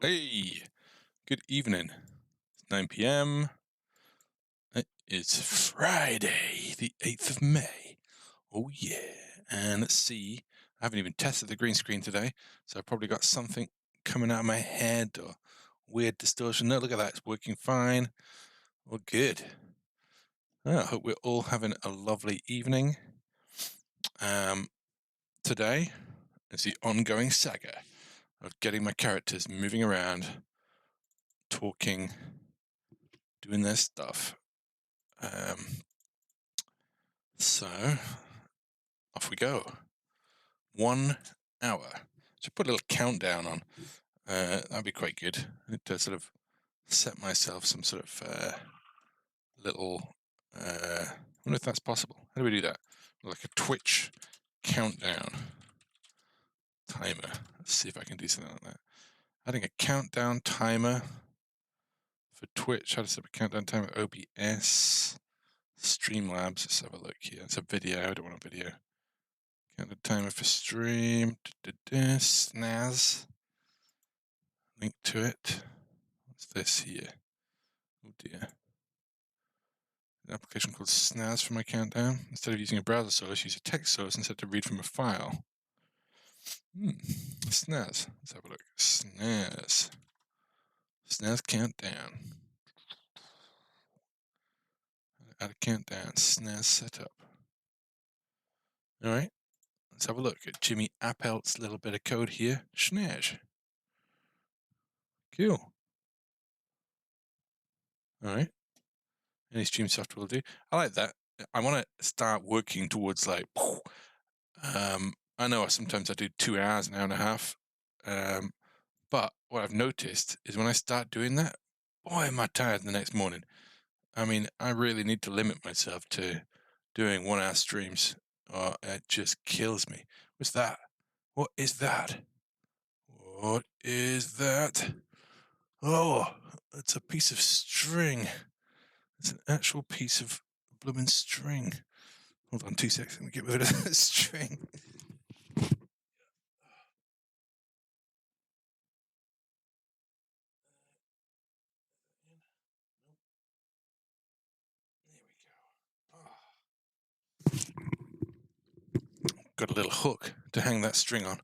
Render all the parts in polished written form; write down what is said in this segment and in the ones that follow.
Hey, good evening. It's 9 p.m. It's Friday, the 8th of May. Oh, yeah. And let's see. I haven't even tested the green screen today, so I've probably got something coming out of my head or weird distortion. No, look at that. It's working fine. Well, good. I hope we're all having a lovely evening. Today is the ongoing saga of getting my characters moving around, talking, doing their stuff. So off we go. 1 hour. So put a little countdown on. That'd be quite good to sort of set myself some sort of little. I wonder if that's possible. How do we do that? Like a Twitch countdown timer. Let's see if I can do something like that. Adding a countdown timer for Twitch. How to set up a countdown timer? OBS, Streamlabs. Let's have a look here. It's a video. I don't want a video. Countdown timer for stream. Snaz. Link to it. What's this here? Oh dear. An application called Snaz for my countdown. Instead of using a browser source, use a text source instead to read from a file. Snaz. Let's have a look. Snaz. Snaz countdown. Add a countdown. Snaz setup. All right. Let's have a look at Jimmy Appelt's little bit of code here. Snaz. Cool. All right. Any stream software will do. I like that. I want to start working towards like, I know sometimes I do 2 hours, an hour and a half. But what I've noticed is when I start doing that, boy, am I tired the next morning. I mean, I really need to limit myself to doing 1 hour streams or it just kills me. What's that? What is that? What is that? Oh, it's a piece of string. It's an actual piece of blooming string. Hold on 2 seconds, let me get rid of that string. Got a little hook to hang that string on.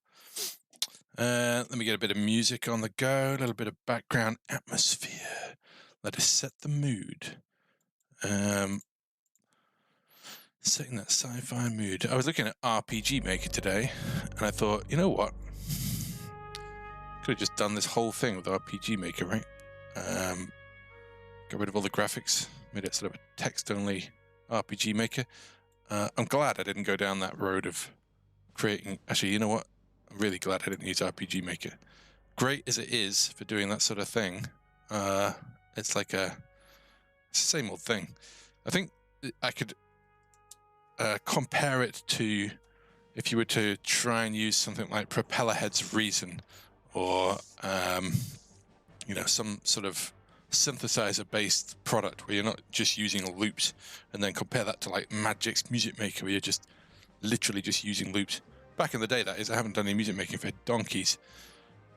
Let me get a bit of music on the go, a little bit of background atmosphere. Let us set the mood. Setting that sci-fi mood. I was looking at RPG Maker today, and I thought, you know what? Could have just done this whole thing with RPG Maker, right? Got rid of all the graphics, made it sort of a text-only RPG Maker. I'm glad I didn't go down that road of creating. Actually, you know what? I'm really glad I didn't use RPG Maker. Great as it is for doing that sort of thing, it's like it's the same old thing. I think I could compare it to if you were to try and use something like Propellerhead's Reason or some sort of synthesizer-based product where you're not just using loops, and then compare that to like Magic's Music Maker where you're just literally just using loops. Back in the day, that is, I haven't done any music making for donkeys.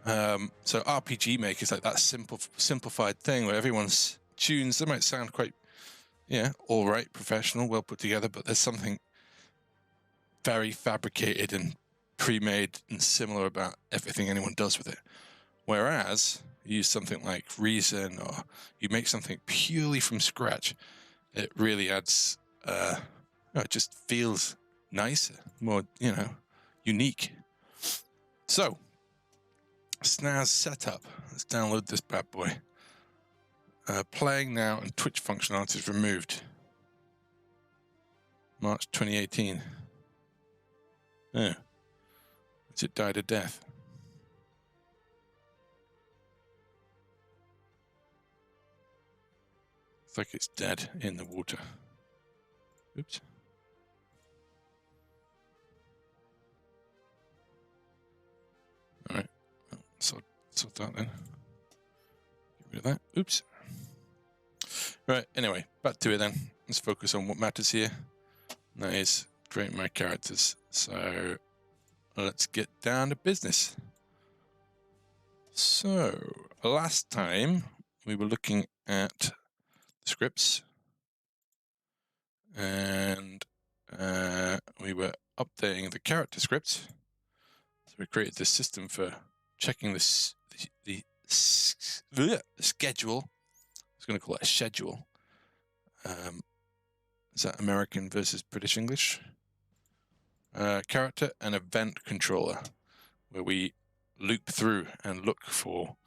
So RPG Maker is like that simplified thing where everyone's tunes, they might sound quite, all right, professional, well put together, but there's something very fabricated and pre-made and similar about everything anyone does with it. Whereas you use something like Reason or you make something purely from scratch, it really adds, it just feels nicer, more, unique. So, Snaz setup. Let's download this bad boy. Playing now and Twitch functionality is removed. March 2018. Oh. Has it died a death? It's like it's dead in the water. Oops. All right. Sort that then. Get rid of that. Oops. Right. Anyway, back to it then. Let's focus on what matters here. And that is creating my characters. So let's get down to business. So last time we were looking at scripts, and we were updating the character scripts. So we created this system for checking the schedule. I was going to call it a schedule. Is that American versus British English? Character and event controller, where we loop through and look for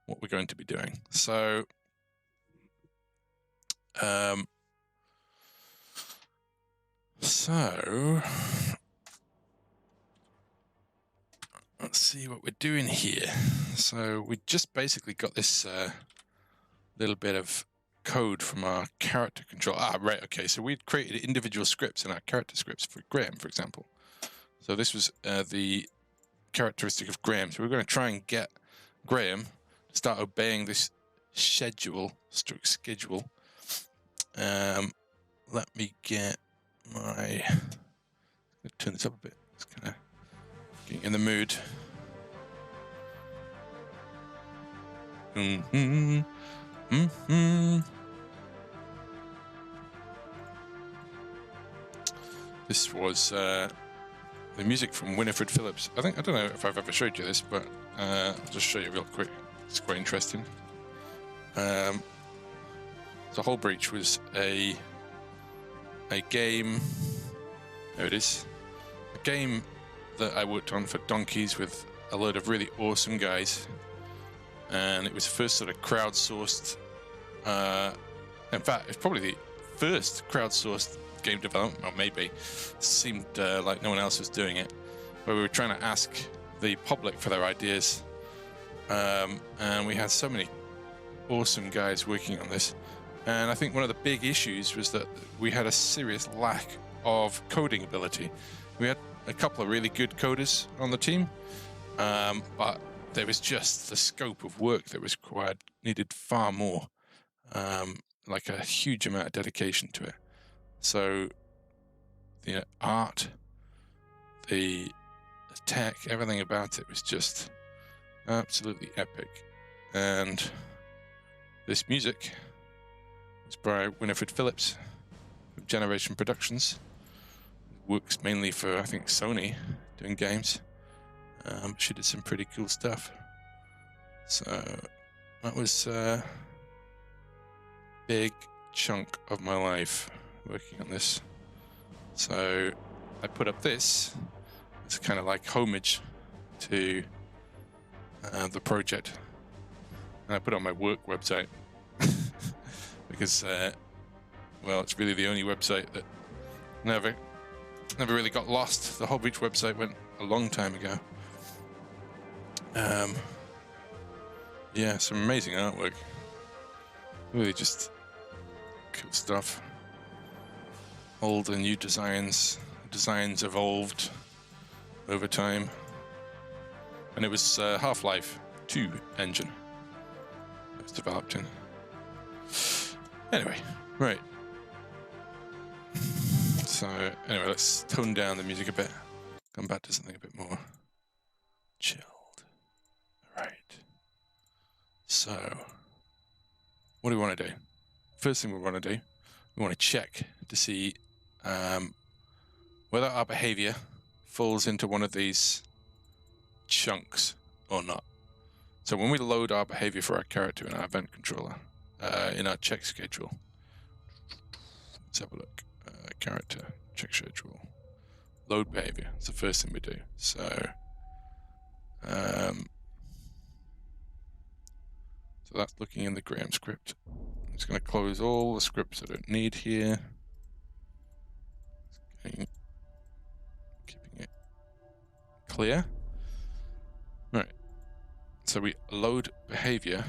what we're going to be doing. So let's see what we're doing here. So we just basically got this little bit of code from our character control. Right, okay, so we'd created individual scripts in our character scripts for Graham, for example. So this was the characteristic of Graham. So we're going to try and get Graham to start obeying this schedule. Let me get my... turn this up a bit. It's kind of getting in the mood. This was the music from Winifred Phillips. I don't know if I've ever showed you this, but I'll just show you real quick. It's quite interesting. So Hull Breach was a game. There it is. A game that I worked on for donkeys with a load of really awesome guys, and it was the first sort of crowdsourced. In fact, it's probably the first crowdsourced game development, or maybe seemed like no one else was doing it, where we were trying to ask the public for their ideas, and we had so many awesome guys working on this. And I think one of the big issues was that we had a serious lack of coding ability. We had a couple of really good coders on the team, but there was just the scope of work that was required needed far more, like a huge amount of dedication to it. So the art, the tech, everything about it was just absolutely epic. And this music was by Winifred Phillips of Generation Productions. Works mainly for, I think, Sony, doing games. She did some pretty cool stuff. So that was a big chunk of my life working on this. So I put up this. It's kind of like homage to the project. And I put it on my work website because, well, it's really the only website that never really got lost. The Hull Breach website went a long time ago. Yeah, some amazing artwork. Really just cool stuff. Old and new designs. Designs evolved over time. And it was Half-Life 2 engine it was developed in. Anyway, right. So, anyway, let's tone down the music a bit. Come back to something a bit more chilled. Right. So, what do we want to do? First thing we want to do, we want to check to see whether our behavior falls into one of these chunks or not. So when we load our behavior for our character in our event controller, in our check schedule, let's have a look. Character, check schedule, load behavior. It's the first thing we do. So that's looking in the Graham script. I'm just going to close all the scripts I don't need here. Keeping it clear. Right. So we load behavior.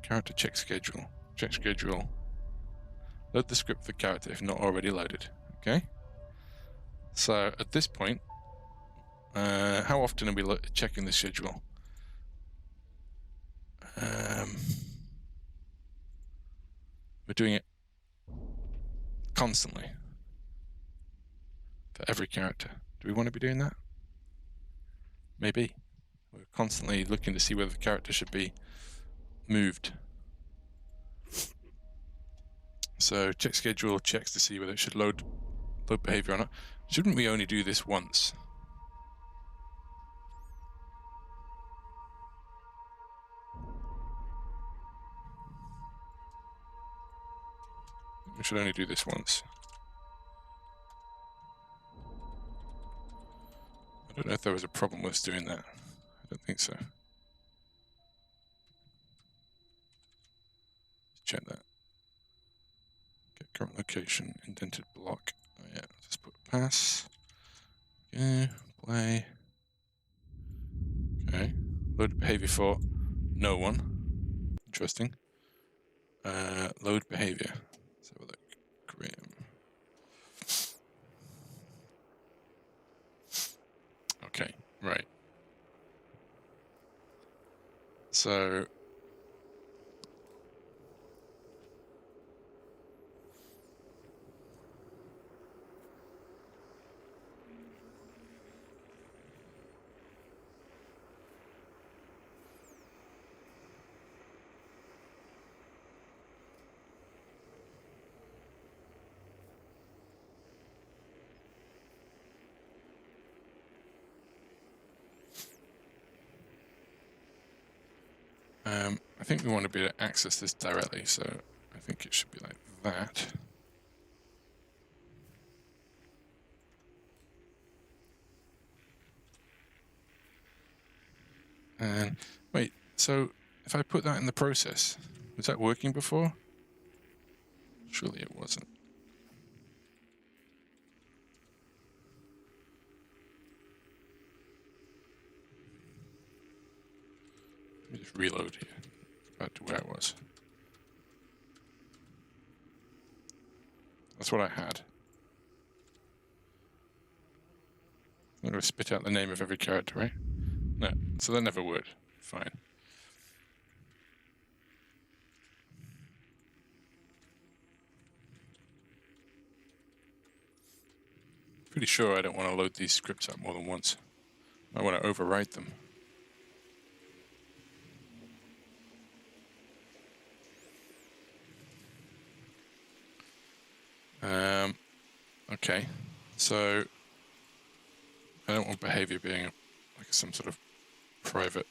Character check schedule. Check schedule. Load the script for character if not already loaded. Okay. So at this point, how often are we checking the schedule? We're doing it constantly for every character. Do we want to be doing that? Maybe. We're constantly looking to see whether the character should be moved. So check schedule checks to see whether it should load behavior or not. Shouldn't we only do this once? We should only do this once. I don't know if there was a problem with us doing that. I don't think so. Check that. Get current location, indented block. Oh yeah, just put pass. Okay, play. Okay, load behavior for no one. Interesting. Load behavior. Let's have a look. Graham. Okay, right. So I think we want to be able to access this directly, so I think it should be like that. And wait, so if I put that in the process, was that working before? Surely it wasn't. Let me just reload here, back to where it was. That's what I had. I'm going to spit out the name of every character, right? No, so that never worked. Fine. Pretty sure I don't want to load these scripts up more than once. I want to overwrite them. Okay, so I don't want behavior being like some sort of private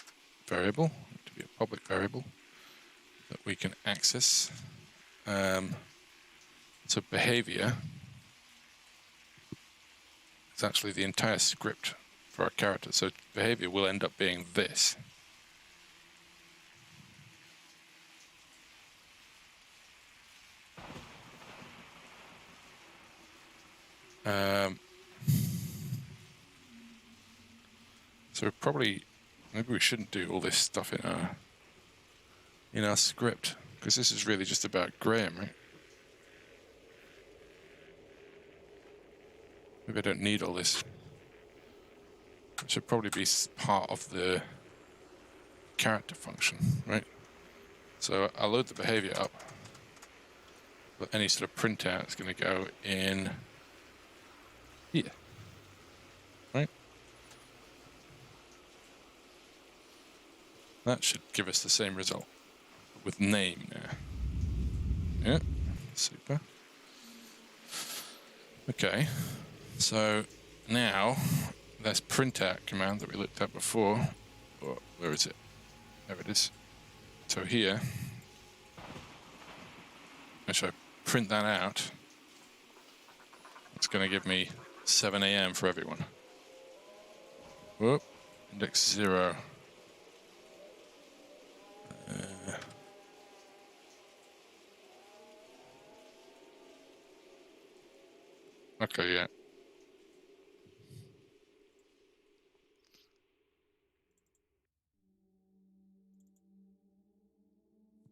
variable, to be a public variable that we can access. So behavior is actually the entire script for our character. So behavior will end up being this. So probably, maybe we shouldn't do all this stuff in our script, because this is really just about Graham, right? Maybe I don't need all this. It should probably be part of the character function, right? So I'll load the behavior up, but any sort of printout is going to go in here, right? That should give us the same result, but with name now. Yeah, super. Okay, so now this printout command that we looked at before, or where is it? There it is. So here, if I print that out, it's going to give me 7 a.m. for everyone. Whoop, index 0. Okay, yeah.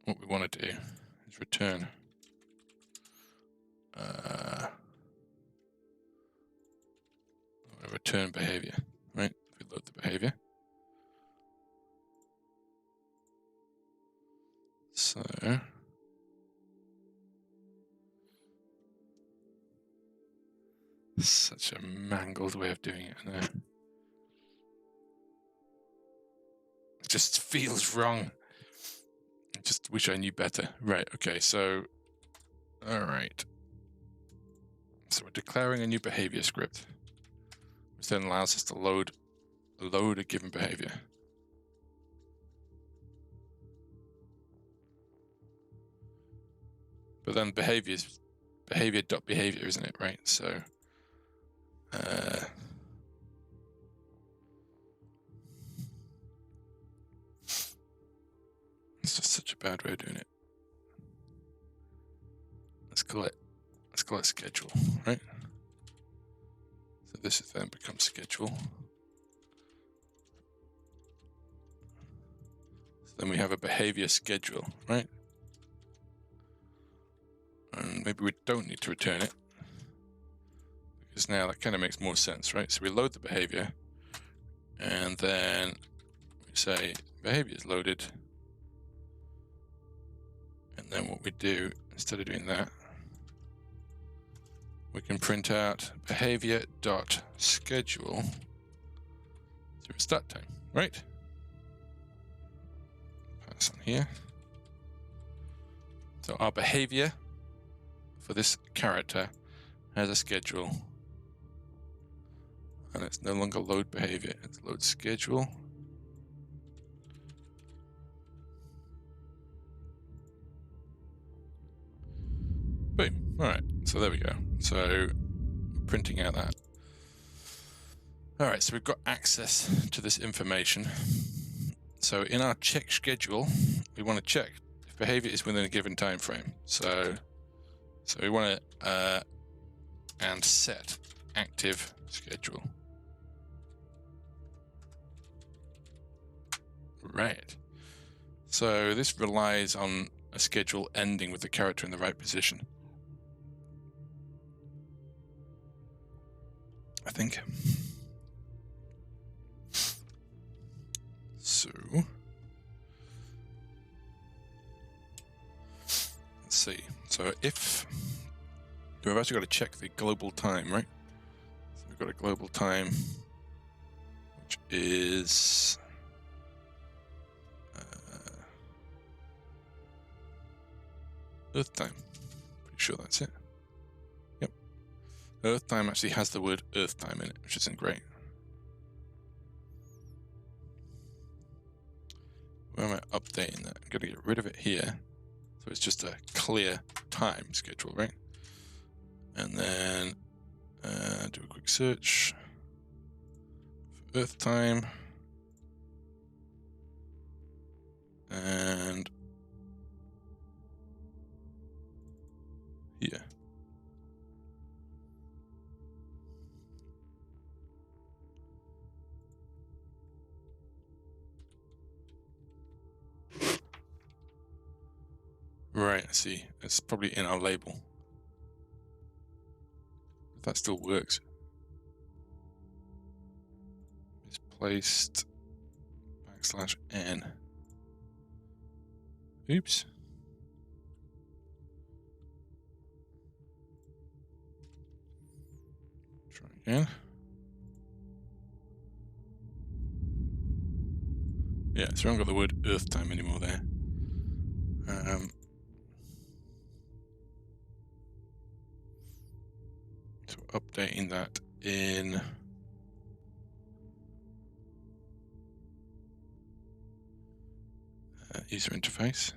What we want to do is return return behavior, right? We load the behavior. So such a mangled way of doing it now. just feels wrong. I just wish I knew better. Right, okay, so... Alright. So we're declaring a new behavior script, which then allows us to load a given behavior. But then behavior.behavior, isn't it, right? So it's just such a bad way of doing it. Let's call it schedule, right? So this is then becomes schedule. So then we have a behavior schedule, right? And maybe we don't need to return it, because now that kind of makes more sense, right? So we load the behavior, and then we say behavior is loaded, and then what we do, instead of doing that, we can print out behavior.schedule through start time, right? Pass on here. So our behavior for this character has a schedule, and it's no longer load behavior, it's load schedule. Boom. All right, so there we go. So printing out that. All right, so we've got access to this information. So in our check schedule, we want to check if behavior is within a given time frame. So we want to and set active schedule. Right. So this relies on a schedule ending with the character in the right position, I think. So let's see. So if we've actually got to check the global time, right? So we've got a global time, which is Earth time. Pretty sure that's it. Yep. Earth time actually has the word Earth time in it, which isn't great. Where am I updating that? I'm going to get rid of it here. So it's just a clear time schedule, right? And then do a quick search for Earth time. And here. Right, I see. It's probably in our label. If that still works. It's placed \n. Oops. Try again. Yeah, so I haven't got the word Earth time anymore there. So updating that in user interface.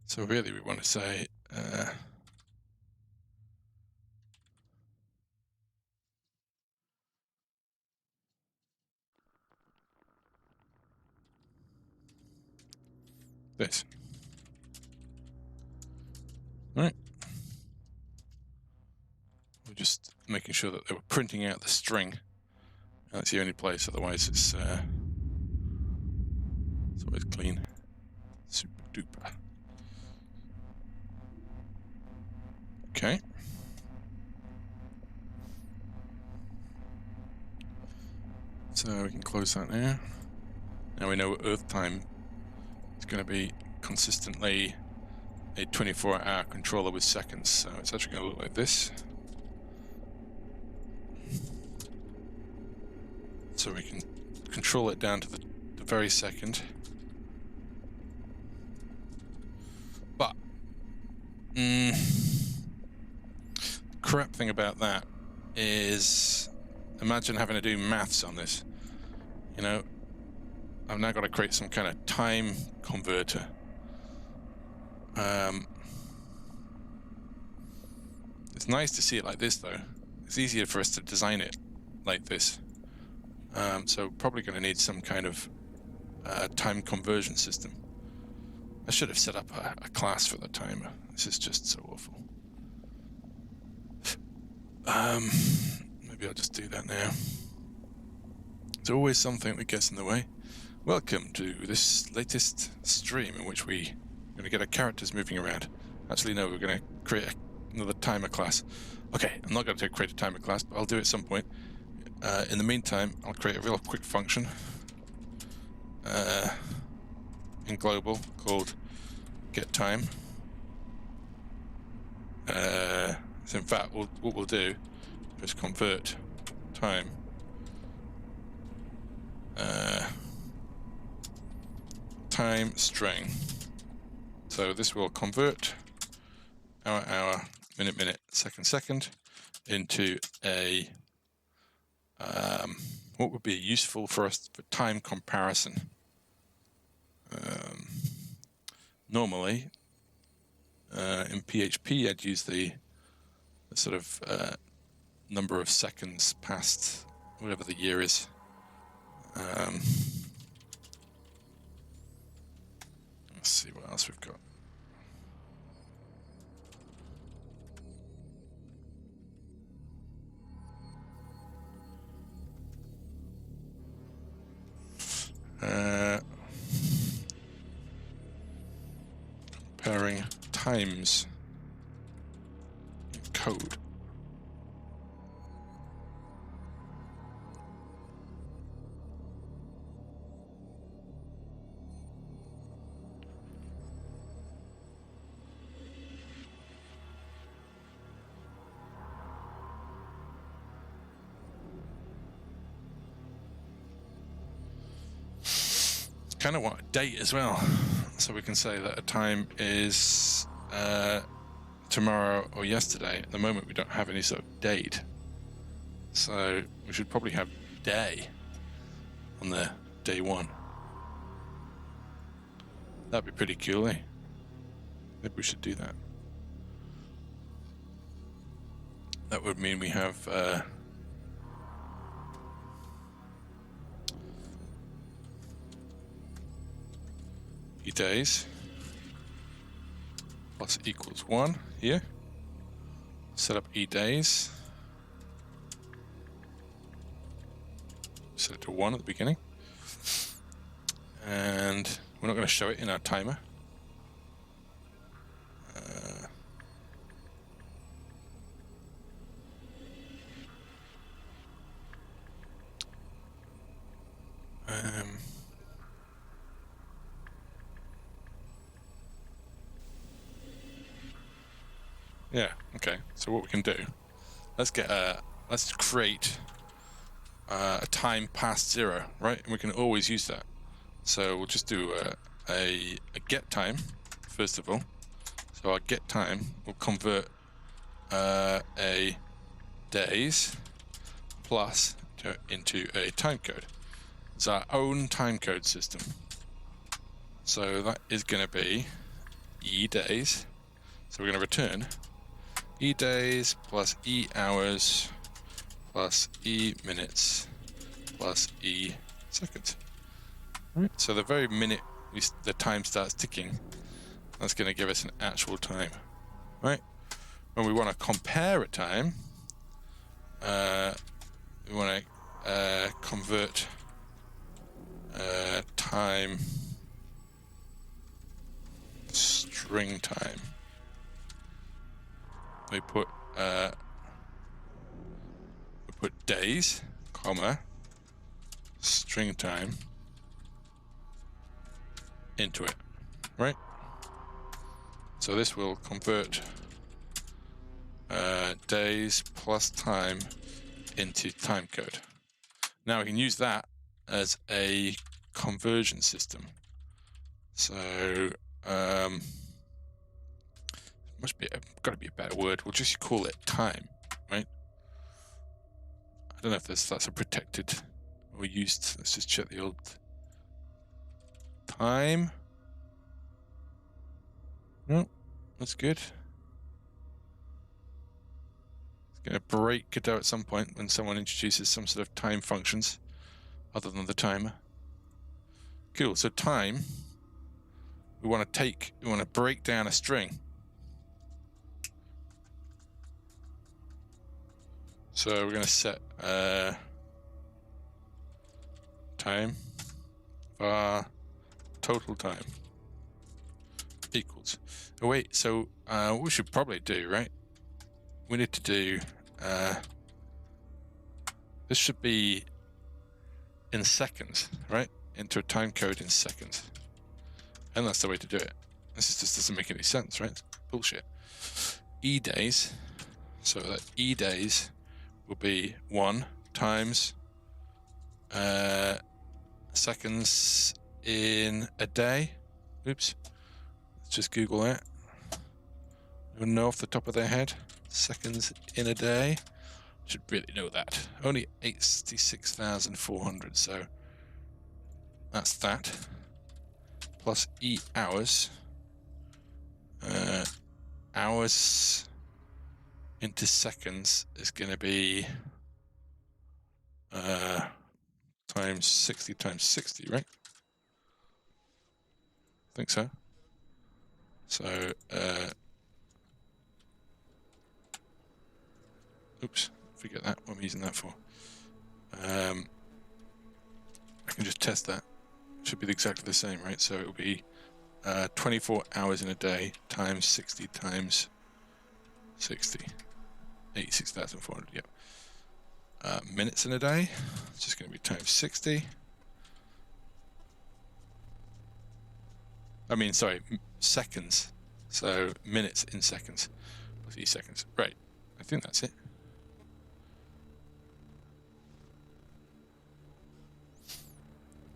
So really we want to say this. Right. We're just making sure that they were printing out the string. That's the only place, otherwise it's always clean. Super duper. Okay. So we can close that now. Now we know Earth time is going to be consistently a 24-hour controller with seconds. So it's actually going to look like this. So we can control it down to the very second. But the crap thing about that is, imagine having to do maths on this. You know, I've now got to create some kind of time converter. It's nice to see it like this, though. It's easier for us to design it like this. So probably going to need some kind of time conversion system. I should have set up a class for the timer. This is just so awful. Maybe I'll just do that now. There's always something that gets in the way. Welcome to this latest stream in which we're going to get our characters moving around. Actually, no, we're going to create another timer class. Okay, I'm not going to create a timer class, but I'll do it at some point. In the meantime, I'll create a real quick function in global called getTime. So in fact, what we'll do is convert time time string. So this will convert hour, minute, second into a what would be useful for us for time comparison. Normally, in PHP, I'd use the sort of number of seconds past whatever the year is. Let's see what else we've got. Comparing times in code. Kind of want a date as well, so we can say that a time is tomorrow or yesterday. At the moment we don't have any sort of date, so we should probably have day on the day one. That'd be pretty cool, eh? Maybe we should do that. That would mean we have days plus equals 1 here. Set up days. Set it to 1 at the beginning. And we're not going to show it in our timer. Yeah, okay. So what we can do, let's create a time past 0, right? And we can always use that. So we'll just do a get time, first of all. So our get time will convert a days plus into a time code. It's our own time code system. So that is going to be days. So we're going to return days plus hours plus minutes plus seconds. Right. So the very minute the time starts ticking, that's going to give us an actual time, right? When we want to compare a time, we want to convert time string time. We put days, comma, string time into it, right? So this will convert days plus time into time code. Now we can use that as a conversion system. So got to be a better word. We'll just call it time, right? I don't know if that's a protected or used. Let's just check the old time. No, that's good. It's going to break Godot at some point when someone introduces some sort of time functions other than the timer. Cool. So time, we want to break down a string. So we're going to set time var total time equals. Oh wait, so what we should probably do, right? We need to do this should be in seconds, right? Enter a time code in seconds, and that's the way to do it. This just doesn't make any sense, right? It's bullshit. E days, so that E days will be 1 times seconds in a day. Oops. Let's just Google that. Anyone know off the top of their head? Seconds in a day? Should really know that. Only 86,400, so that's that. Plus E hours. Hours into seconds is going to be times 60 times 60, right? I think so. So, oops, forget that. What am I using that for? I can just test that. It should be exactly the same, right? So it will be 24 hours in a day times 60 times 60. 86,400, yep. Minutes in a day, it's just going to be times 60. I mean, sorry, seconds. So minutes in seconds plus seconds. Right, I think that's it.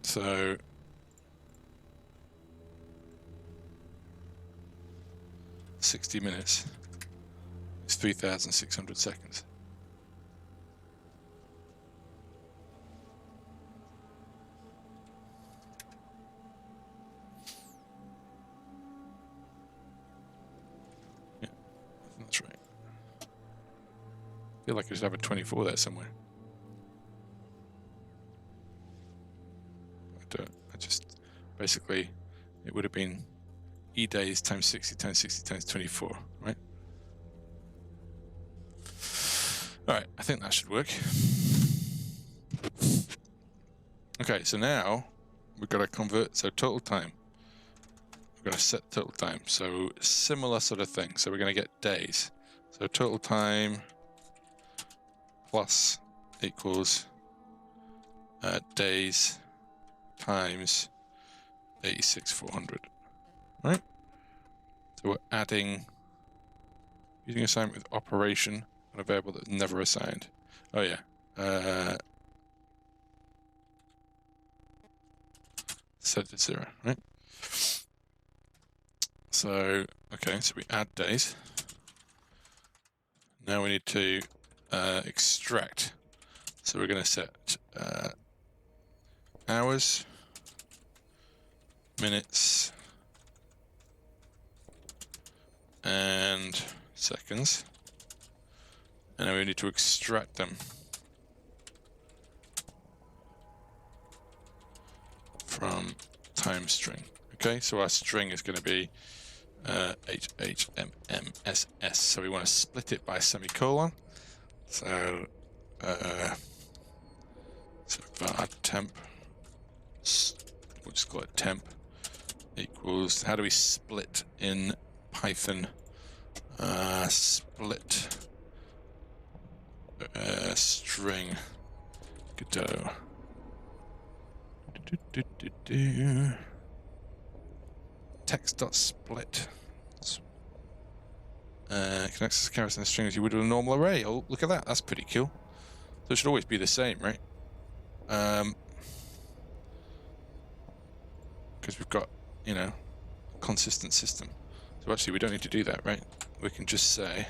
So $60 minutes is 3,600 seconds. Yeah, I think that's right. I feel like I should have a 24 there somewhere. I just basically, it would have been E days times 60 times 60 times 24, right? All right, I think that should work. Okay, so now we've got to convert, so total time. We're going to set total time, so similar sort of thing. So we're going to get days. So total time plus equals days times 86,400, right? So we're adding, using assignment with operation on a variable that's never assigned. Oh yeah. Set it to 0, right? So, okay, so we add days. Now we need to extract. So we're going to set hours, minutes, and seconds. And then we need to extract them from time string. Okay, so our string is going to be HHMMSS. So we want to split it by semicolon. So var temp, we'll just call it temp, equals, how do we split in Python? Split string Godot. Text.split. Can access characters and strings you would with a normal array. Oh, look at that. That's pretty cool. So it should always be the same, right? Because we've got, you know, a consistent system. So actually, we don't need to do that, right? We can just say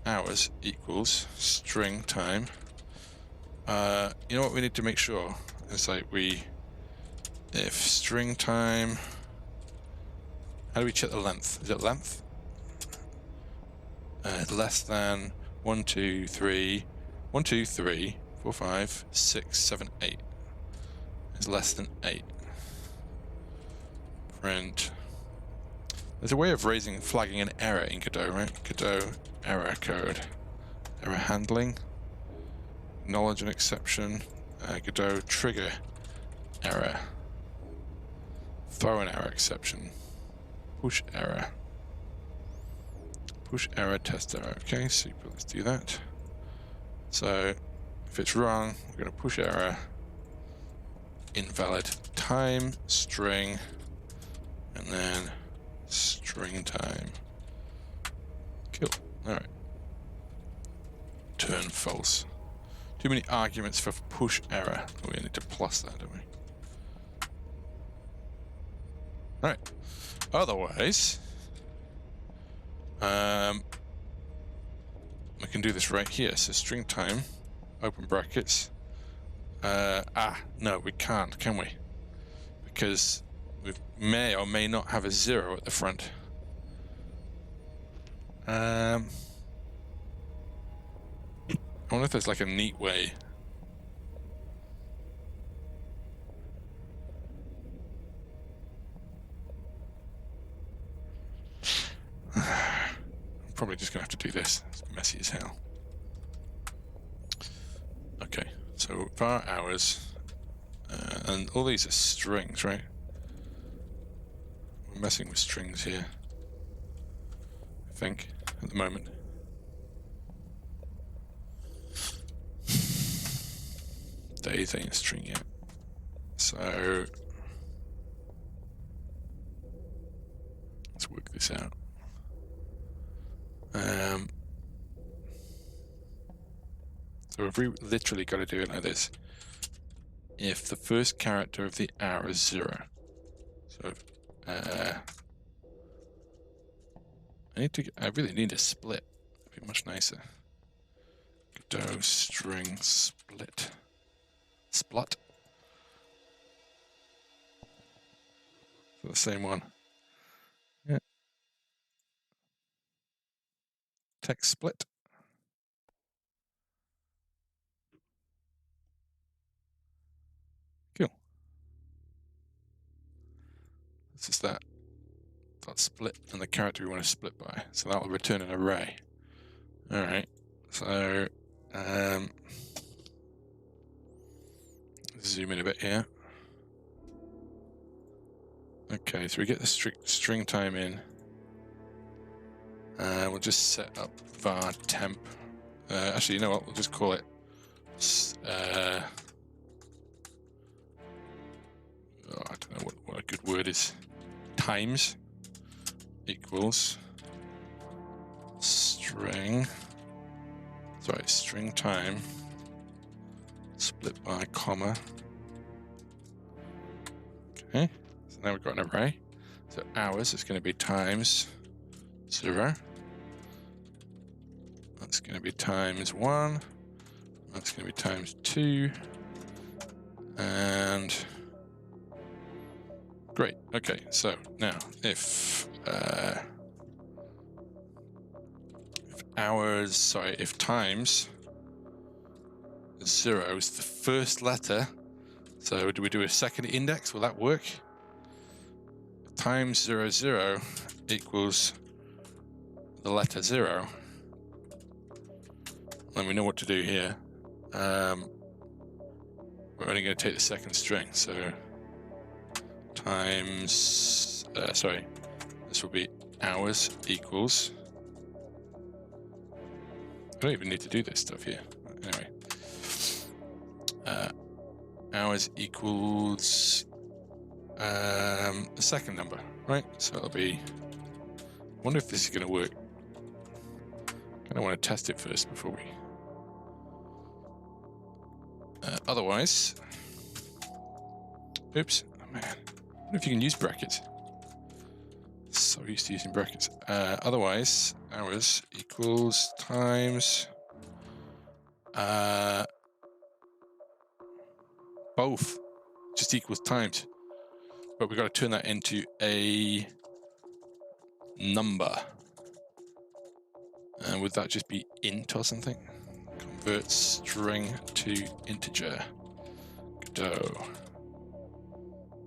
hours equals string time. You know what we need to make sure? It's like if string time, how do we check the length? Is it length? Less than 1, 2, 3, 1, 2, 3, 4, 5, 6, 7, 8. Is less than 8. Print. There's a way of flagging an error in Godot, right? Godot error code. Error handling. Acknowledge an exception. Godot trigger error. Throw an error exception. Push error. Push error, test error. Okay, super, let's do that. So, if it's wrong, we're going to push error, invalid time, string, and then string time. Cool, alright. Turn false. Too many arguments for push error. We need to plus that, don't we? Alright. Otherwise, we can do this right here. So string time, open brackets. No, we can't, can we? Because we may or may not have a 0 at the front. I wonder if there's like a neat way. I'm probably just gonna have to do this. It's messy as hell. Okay, so var hours, and all these are strings, right? We're messing with strings here, I think, at the moment. Days ain't a string yet. So let's work this out. So we've literally got to do it like this. If the first character of the hour is 0. So I really need a split. It'd be much nicer. Godot string split. Split. So the same one. Yeah. Text split. Cool. This is that split and the character we want to split by. So that will return an array. Alright. So zoom in a bit here. Okay, so we get the string time in. We'll just set up var temp. Actually, you know what? We'll just call it. I don't know what a good word is. Times equals string time split by comma. Okay, so now we've got an array. So hours is going to be times 0. That's going to be times 1. That's going to be times 2. And great. Okay, so now if times 0 is the first letter, so do we do a second index? Will that work? Times 00 equals the letter 0. Then we know what to do here. We're only going to take the second string, so times, this will be hours equals, I don't even need to do this stuff here. Anyway, hours equals the second number, right? So it'll be, I wonder if this is going to work. I don't want to test it first before we... otherwise... Oops, oh man. I wonder if you can use brackets. So used to using brackets. Otherwise, hours equals times... both. Just equals times. But we've got to turn that into a number. And would that just be int or something? Convert string to integer. Godot.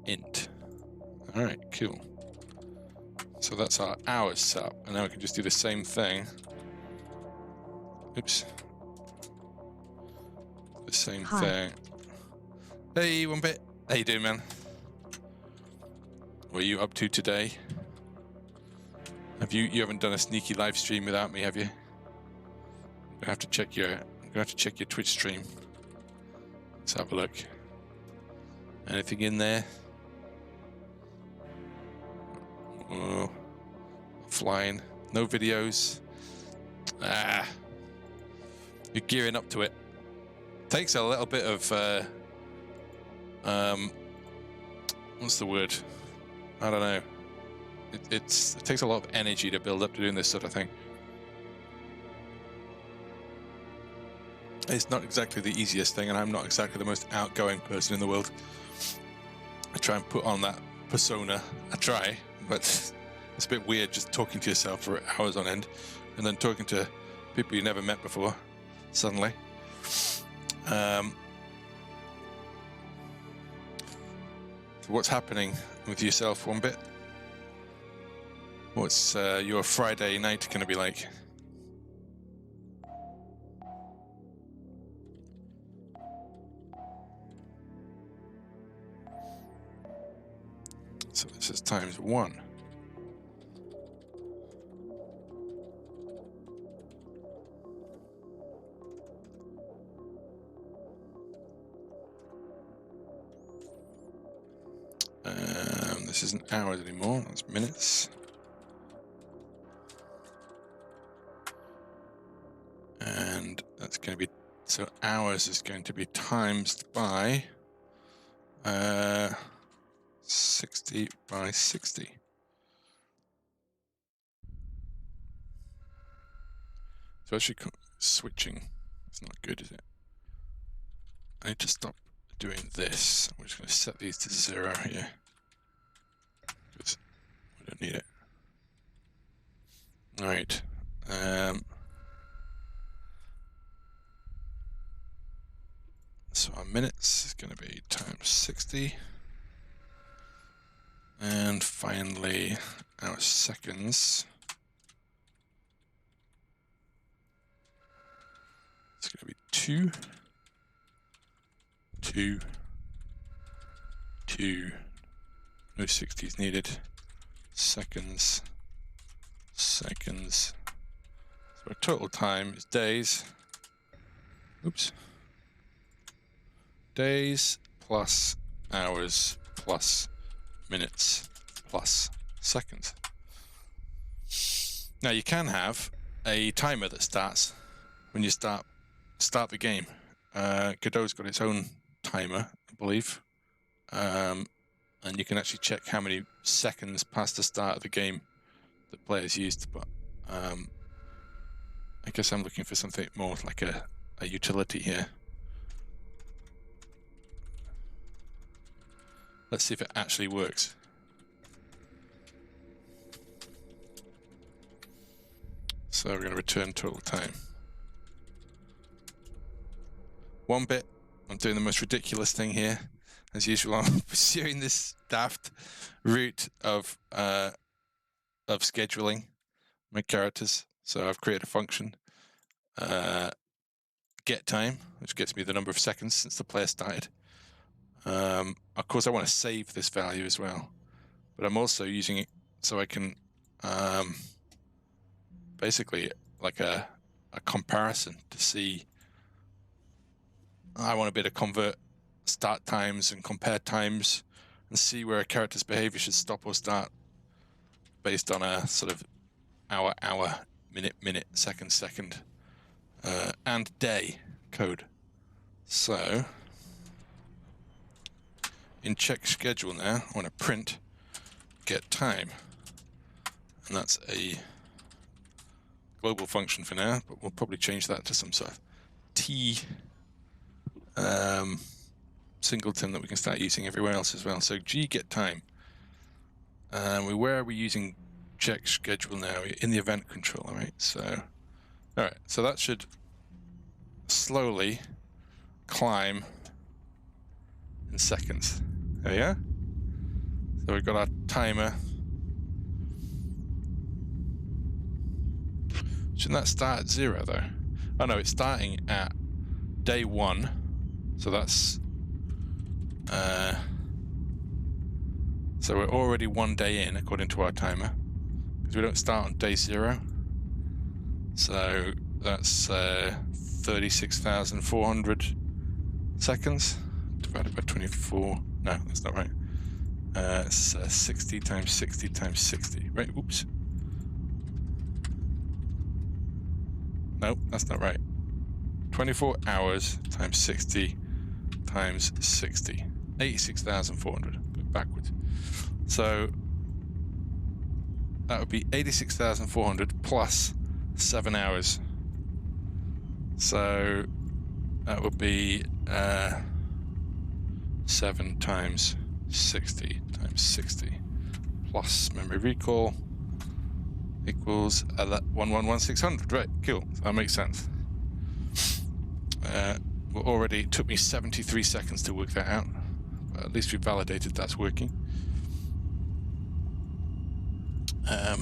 Int. Alright, cool. So that's our hours set up. And now we can just do the same thing. Oops. The same thing. Hey, one bit. How you doing, man? What are you up to today? Have you haven't done a sneaky live stream without me, have you? I'm gonna have to check your Twitch stream. Let's have a look. Anything in there? Oh, flying. No videos. Ah, you're gearing up to it. Takes a little bit of what's the word? I don't know. It takes a lot of energy to build up to doing this sort of thing. It's not exactly the easiest thing, and I'm not exactly the most outgoing person in the world. I try and put on that persona. I try, but it's a bit weird just talking to yourself for hours on end, and then talking to people you never met before, suddenly. So what's happening with yourself, one bit? What's your Friday night going to be like? So this is times 1. This isn't hours anymore, that's minutes. And that's going to be, so hours is going to be times by 60 by 60. So actually switching, it's not good, is it? I need to stop doing this. We're just going to set these to 0 here, because we don't need it. All right. So our minutes is going to be times 60. And finally, our seconds. It's going to be 2, 2, 2. No 60s needed. Seconds, seconds. So our total time is days. Oops. Days plus hours plus minutes plus seconds. Now you can have a timer that starts when you start the game. Godot's got its own timer, I believe, and you can actually check how many seconds past the start of the game the players used. But I guess I'm looking for something more like a utility here. Let's see if it actually works. So we're going to return total time. 1 bit. I'm doing the most ridiculous thing here. As usual, I'm pursuing this daft route of scheduling my characters. So I've created a function, get time, which gets me the number of seconds since the player started. Of course, I want to save this value as well, but I'm also using it so I can basically like a comparison to see. I want to be able to convert start times and compare times and see where a character's behavior should stop or start based on a sort of hour, minute, second, and day code. So in check schedule now, I want to print get time, and that's a global function for now, but we'll probably change that to some sort of T singleton that we can start using everywhere else as well. So G get time. Where are we using check schedule now? In the event controller, right? So, all right. So that should slowly climb in seconds. There we are. So we've got our timer. Shouldn't that start at 0 though? Oh no, it's starting at day 1. So that's so we're already 1 day in according to our timer, because we don't start on day 0. So that's 36,400 seconds divided by 24. No, that's not right. It's 60 times 60 times 60. Right? Oops. No, that's not right. 24 hours times 60 times 60. 86,400. Backwards. So that would be 86,400 plus 7 hours. So that would be 7 times 60 times 60 plus memory recall equals 111,600. Right, cool. So that makes sense. It took me 73 seconds to work that out. But at least we validated that's working. In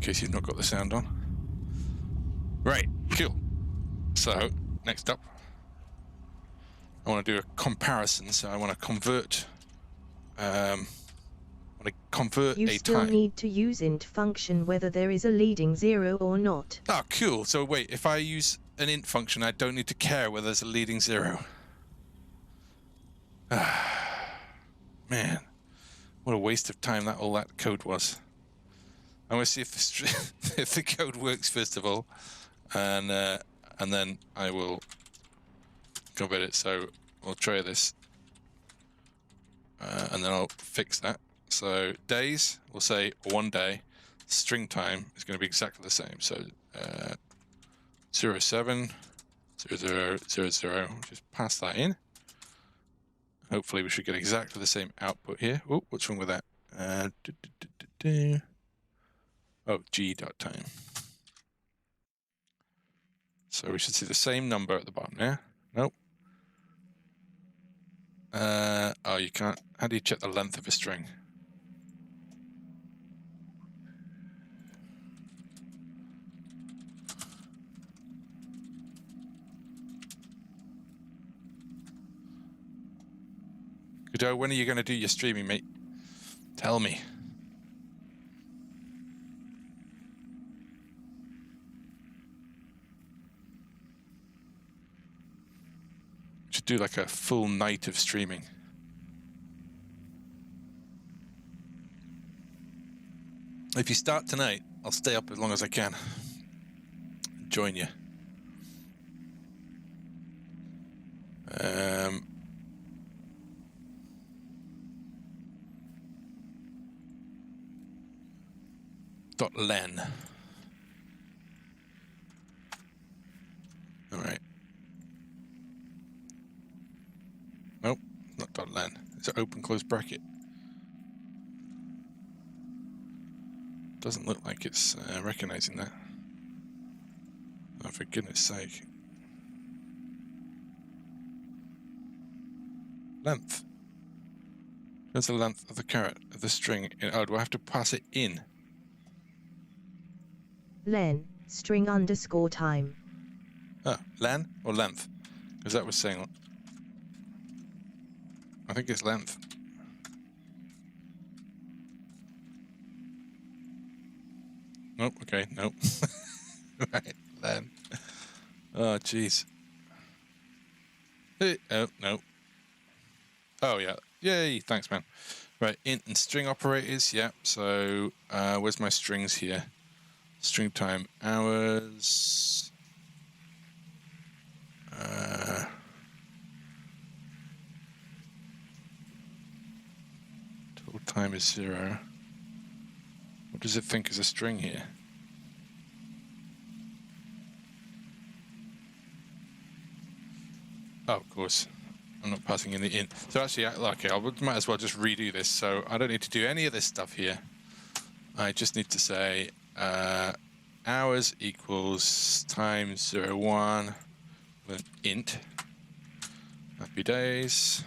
case you've not got the sound on. Right, cool. So, next up, I want to do a comparison. So I want to convert. You still time. need to use int function whether there is a leading 0 or not. Oh, cool. So wait, if I use an int function, I don't need to care whether there's a leading 0. Man, what a waste of time all that code was. I'm going to see if if the code works first of all, and then I will convert it. So we'll try this, and then I'll fix that. So days, we'll say 1 day. String time is going to be exactly the same. So 07, 00, 00. Just pass that in. Hopefully we should get exactly the same output here. Oh, what's wrong with that? Oh, g.time. So we should see the same number at the bottom there. Nope. Oh, you can't. How do you check the length of a string? Godot, when are you going to do your streaming, mate? Tell me. Should do like a full night of streaming. If you start tonight, I'll stay up as long as I can. Join you. .len. All right. Nope, not .len. It's an open close bracket. Doesn't look like it's recognizing that. Oh, for goodness sake. Length. Where's the length of the string? Oh, do I have to pass it in? Len, string underscore time. Oh, len or length? Because that was saying. I think it's length. Nope, okay, nope. Right, len. Oh, jeez. Oh, no. Oh, yeah. Yay, thanks, man. Right, int and string operators, yeah. So, where's my strings here? String time hours. Total time is 0. What does it think is a string here? Oh, of course. I'm not passing in the int. So actually, okay, I might as well just redo this. So I don't need to do any of this stuff here. I just need to say hours equals times 0, 1 with an int. Happy days.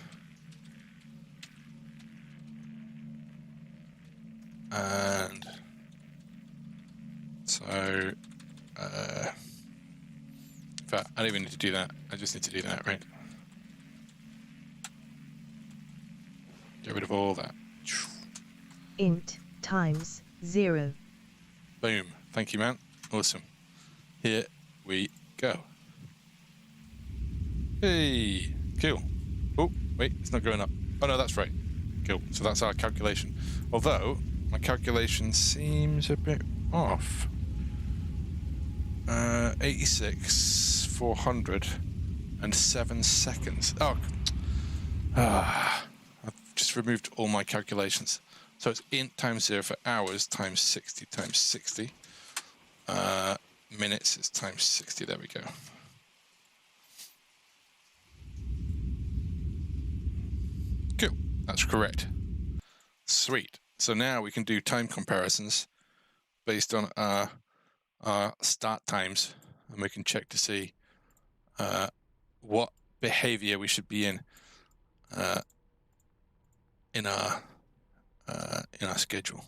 And so, in fact, I don't even need to do that. I just need to do that, right? Get rid of all that. Int times 0. Boom. Thank you, man. Awesome. Here we go. Hey, cool. Oh, wait, it's not going up. Oh, no, that's right. Cool. So that's our calculation. Although, my calculation seems a bit off. 86, 407 seconds. Oh, I've just removed all my calculations. So it's int times 0 for hours times 60 times 60. Minutes is times 60. There we go. Cool. That's correct. Sweet. So now we can do time comparisons based on our start times, and we can check to see what behavior we should be in our schedule.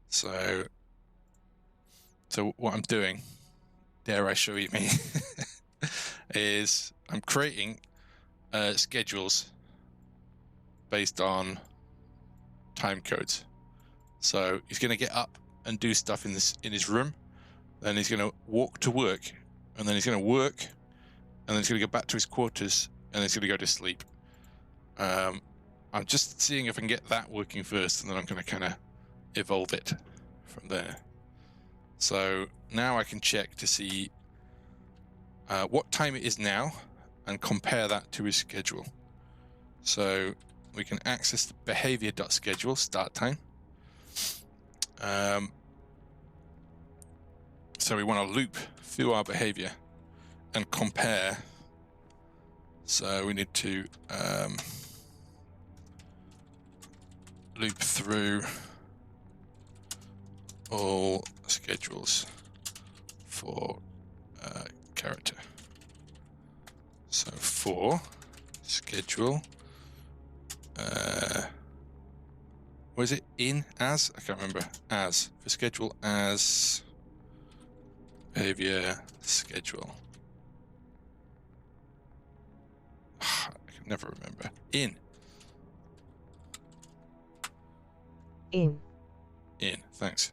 So what I'm doing, dare I show you me, is I'm creating schedules based on time codes. So he's going to get up and do stuff in his room, then he's going to walk to work, and then he's going to work, and then he's going to go back to his quarters, and then he's going to go to sleep. I'm just seeing if I can get that working first, and then I'm going to kind of evolve it from there. So now I can check to see what time it is now and compare that to his schedule. So we can access the behavior.schedule start time. So we want to loop through our behavior and compare. So we need to loop through all schedules for character. So for schedule, was it in as? I can't remember. As for schedule as behavior schedule. I can never remember. In. Thanks.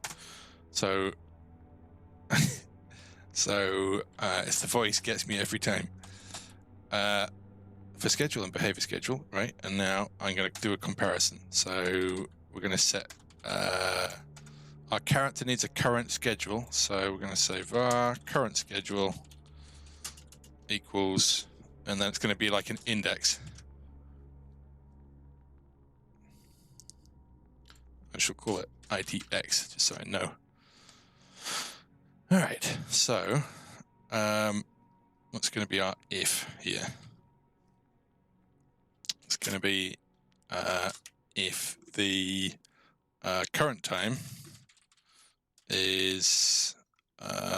So, it's the voice gets me every time. For schedule and behavior schedule, right? And now I'm going to do a comparison. So we're going to set our character needs a current schedule. So we're going to say var current schedule equals, and then it's going to be like an index. I shall call it IDX, just so I know. All right, so what's going to be our if here? It's going to be if the current time is,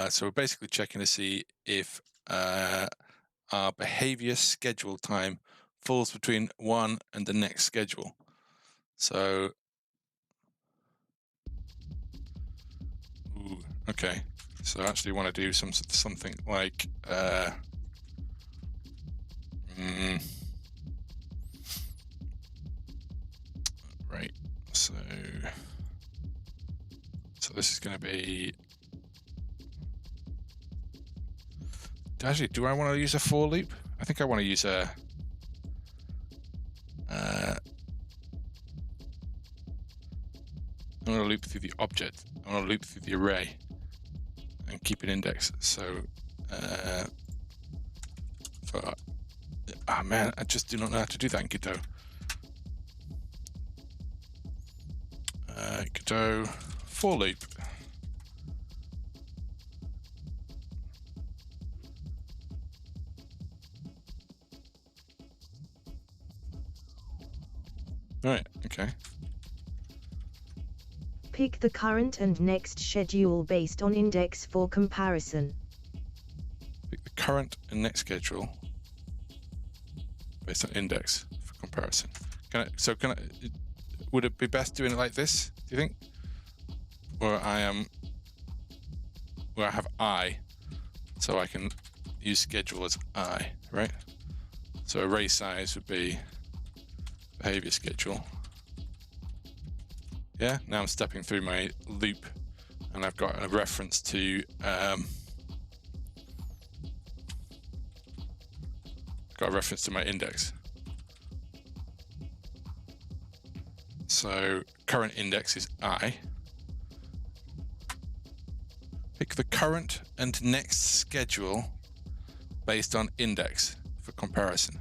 so we're basically checking to see if our behavior schedule time falls between one and the next schedule. So, okay. So I actually want to do something like right. So this is going to be. Actually, do I want to use a for loop? I think I want to use a I'm going to loop through the object. I'm going to loop through the array and keep an index. So, man, I just do not know how to do that in Godot. Godot for loop. Right, okay. Pick the current and next schedule based on index for comparison. Pick the current and next schedule based on index for comparison. Would it be best doing it like this, do you think? Where I have I, so I can use schedule as I, right? So array size would be behavior schedule. Yeah, now I'm stepping through my loop and I've got a reference to my index. So current index is I. Pick the current and next schedule based on index for comparison.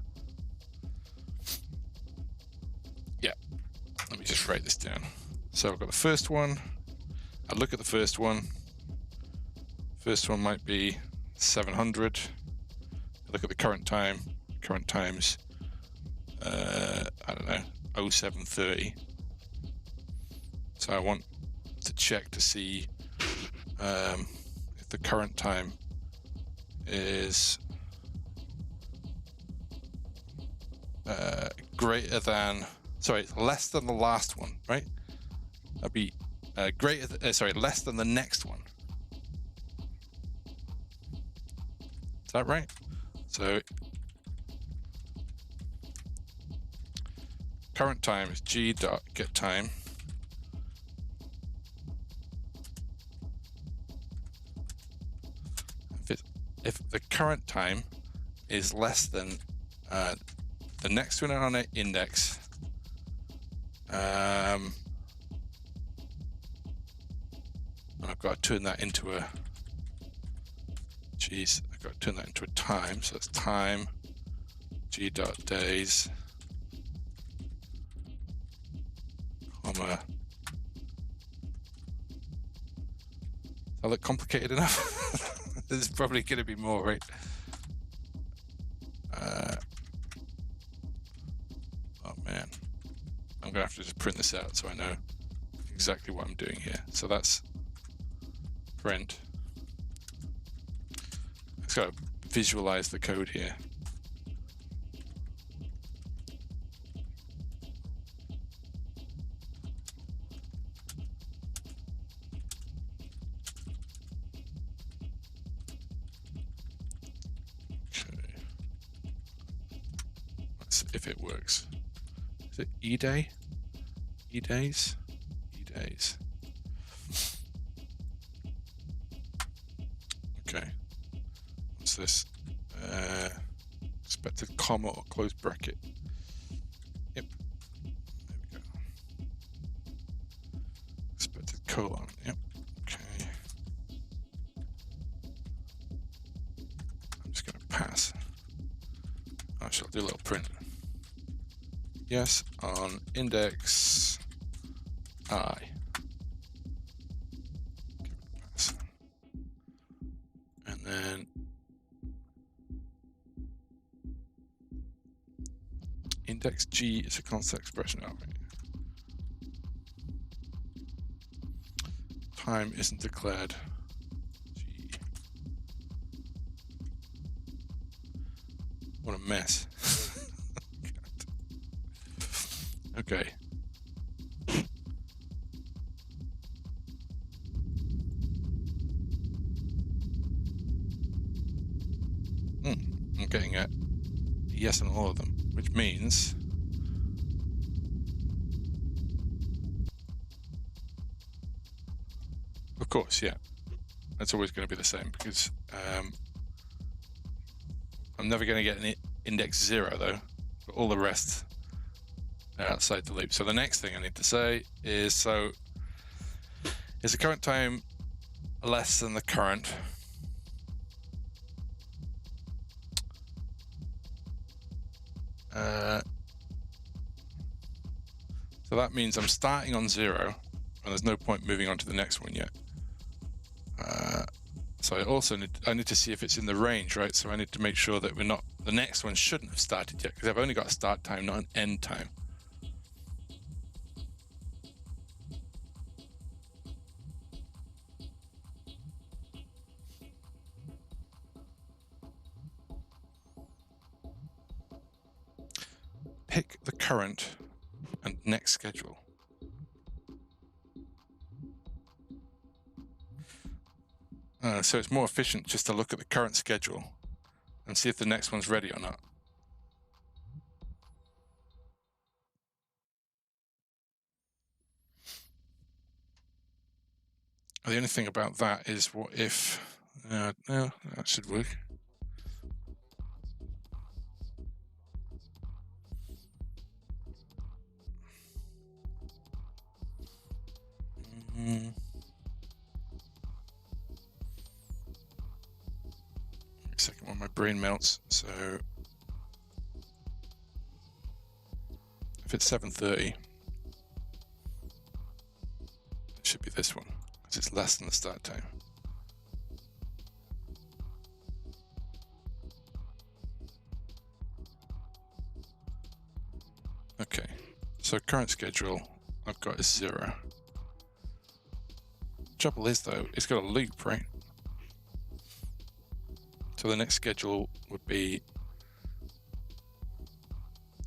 Yeah, let me just write this down. So I've got the first one. I look at the first one. First one might be 700. I look at the current time. Current time's, I don't know, 0730. So I want to check to see if the current time is less than the last one, right? That'd be less than the next one. Is that right? So current time is g.getTime. If the current time is less than the next one on an index, and I've got to turn that into a time. So it's time g.days, comma. Does that look complicated enough? There's probably going to be more, right? Oh man, I'm going to have to just print this out so I know exactly what I'm doing here. So that's print. It's got to visualize the code here. If it works. Is it E-day? E-days? E-days. Okay. What's this? Expected comma or close bracket. Yep. There we go. Expected colon. Yep. Okay. I'm just going to pass. I shall do a little print. Yes, on index I. Give it a pass. And then index G is a constant expression. Oh, right. Time isn't declared. G. What a mess. Okay. I'm getting a yes on all of them, which means of course, yeah, that's always going to be the same because I'm never going to get an index 0 though, but all the rest are outside the loop. So the next thing I need to say is, so Is the current time less than the current? So that means I'm starting on 0, and there's no point moving on to the next one yet. So I also need to see if it's in the range, right? So I need to make sure that the next one shouldn't have started yet, because I've only got a start time, not an end time. Pick the current and next schedule. So it's more efficient just to look at the current schedule and see if the next one's ready or not. The only thing about that is, what if... no, that should work. A second while my brain melts. So if it's 7:30, it should be this one, because it's less than the start time. Okay, so current schedule I've got is 0. Trouble is, though, it's got a loop, right? So the next schedule would be...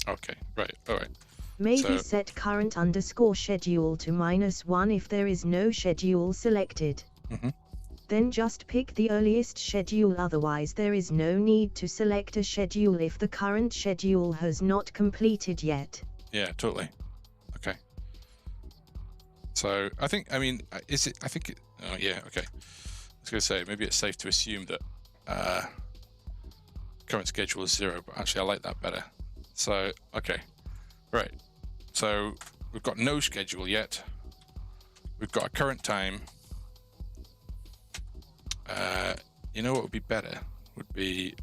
okay, right, all right. Maybe set current _ schedule to -1 if there is no schedule selected. Then just pick the earliest schedule, otherwise there is no need to select a schedule if the current schedule has not completed yet. Yeah, totally. Okay. So I think, I mean, is it, I think it, oh yeah, okay. I was going to say, maybe it's safe to assume that current schedule is 0, but actually I like that better. So, okay, right. So we've got no schedule yet. We've got a current time. You know what would be better? Would be,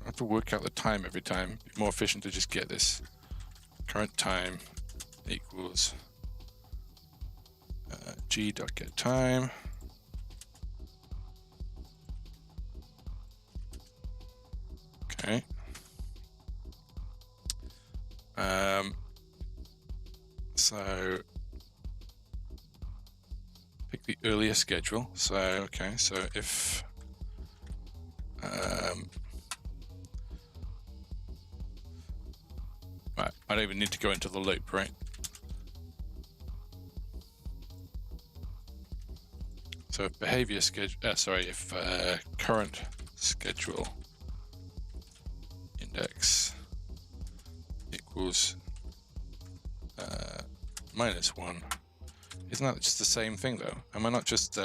I have to work out the time every time. It'd be more efficient to just get this. Current time equals g.getTime. Okay. So pick the earlier schedule. So okay, so if right, I don't even need to go into the loop, right? So if behavior schedule, if current schedule index equals -1, isn't that just the same thing though? Am I not just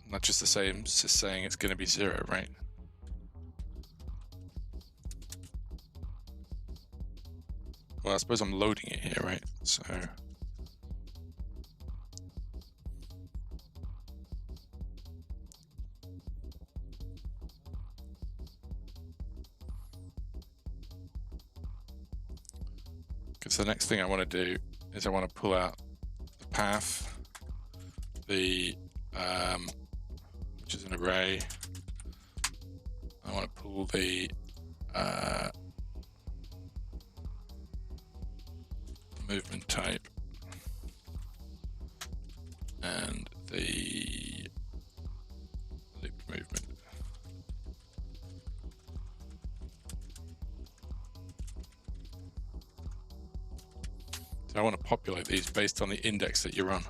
not just the same, it's just saying it's going to be 0, right? Well, I suppose I'm loading it here, right? So because the next thing I want to do is I want to pull out the path, the which is an array. I want to pull the movement type and the loop movement. So I want to populate these based on the index that you're on.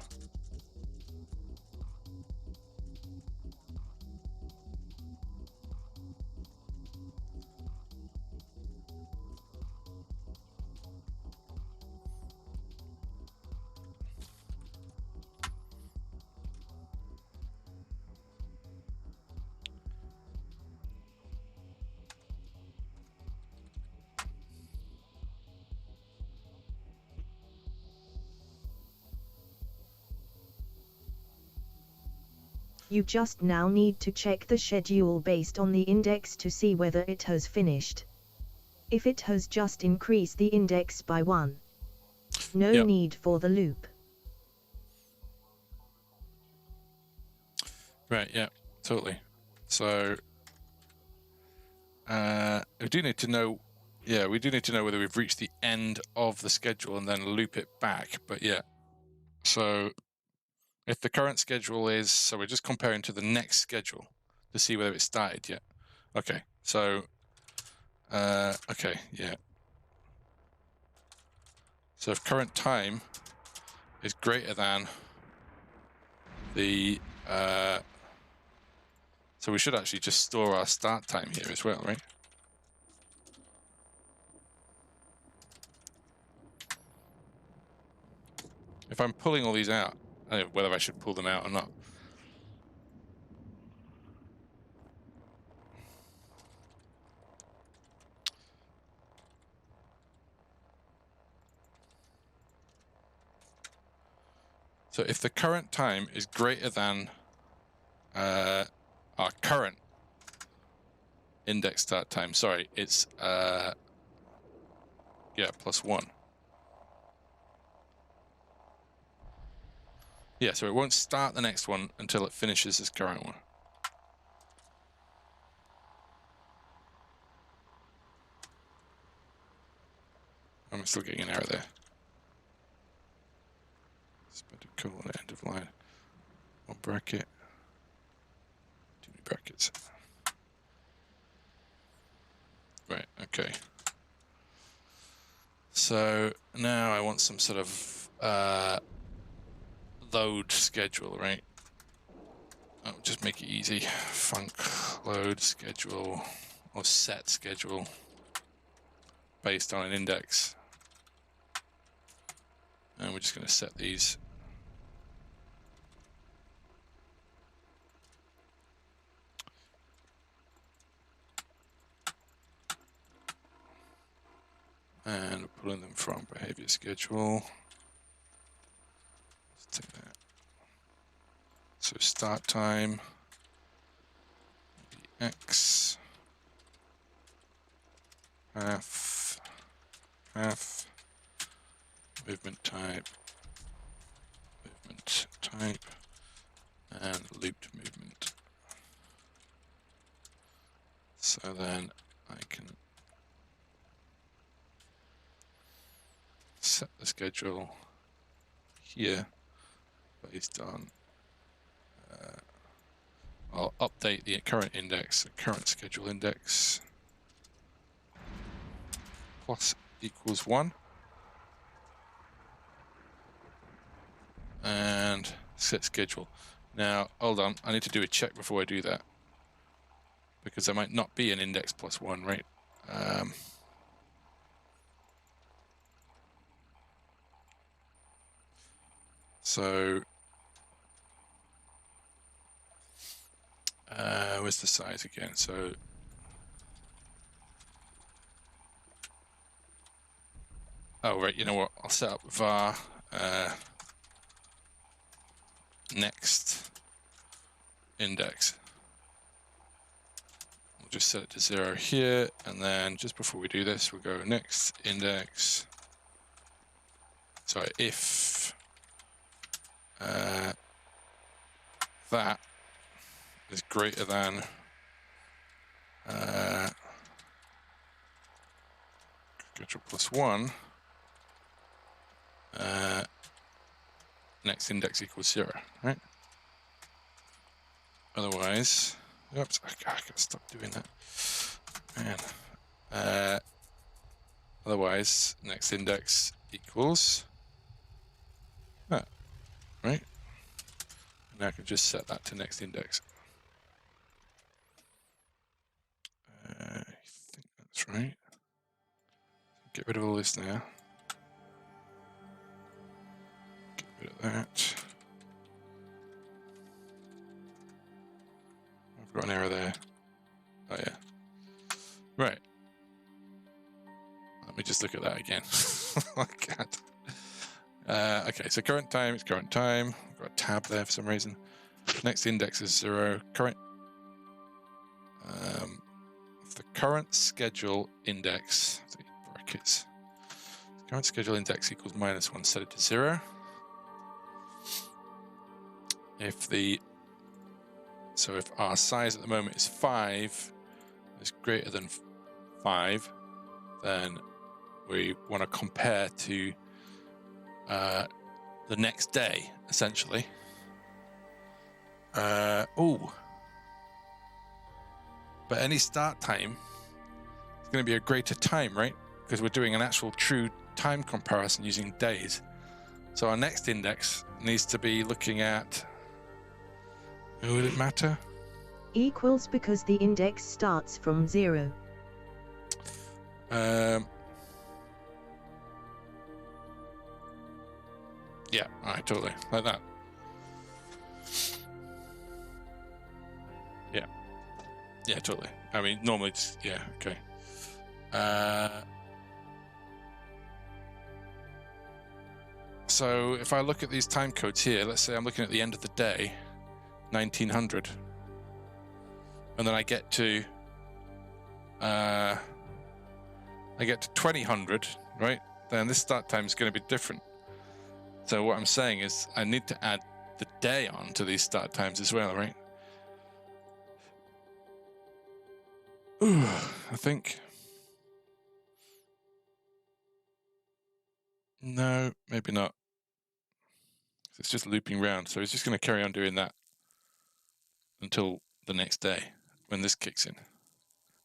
You just now need to check the schedule based on the index to see whether it has finished. If it has, just increase the index by 1. No Yep. need for the loop. Right, yeah, totally. So we do need to know, we do need to know whether we've reached the end of the schedule and then loop it back. But yeah, so if the current schedule is, so we're just comparing to the next schedule to see whether it started yet. Okay, so, okay, yeah. So if current time is greater than the, so we should actually just store our start time here as well, right? If I'm pulling all these out, I don't know whether I should pull them out or not. So if the current time is greater than our current index start time, sorry, it's +1. Yeah, so it won't start the next one until it finishes this current one. I'm still getting an error there. Suspended colon, end of line. One bracket. Too many brackets. Right, okay. So now I want some sort of load schedule, right? I'll just make it easy. Func load schedule or set schedule based on an index. And we're just going to set these. And we're pulling them from behavior schedule. Let's take that. So start time, X, path, movement type, and looped movement. So then I can set the schedule here based on, I'll update the current index, the current schedule index, plus equals 1. And set schedule. Now, hold on, I need to do a check before I do that, because there might not be an index +1, right? So, where's the size again? So, oh, right, you know what? I'll set up var next index. We'll just set it to 0 here, and then just before we do this, we'll go next index. Sorry, if that is greater than schedule +1, next index equals 0, right? Otherwise, oops, I gotta stop doing that, man. Otherwise, next index equals that, right? And I can just set that to next index. I think that's right. Get rid of all this now. Get rid of that. I've got an error there. Oh yeah. Right. Let me just look at that again. I can't. Okay, so current time is current time. I've got a tab there for some reason. Next index is 0. Current. The current schedule index, brackets. Current schedule index equals -1. Set it to 0. If our size at the moment is 5, is greater than 5, then we want to compare to the next day, essentially. But any start time is going to be a greater time, right? Because we're doing an actual true time comparison using days. So our next index needs to be looking at, would it matter? Equals, because the index starts from 0. Yeah, alright, totally. Like that. Yeah. Yeah, totally. I mean, normally it's, yeah, okay. So if I look at these time codes here, let's say I'm looking at the end of the day, 1900, and then I get to 2000, right? Then this start time is going to be different. So what I'm saying is I need to add the day on to these start times as well, right? Ooh, I think. No, maybe not. It's just looping round. So it's just going to carry on doing that until the next day when this kicks in.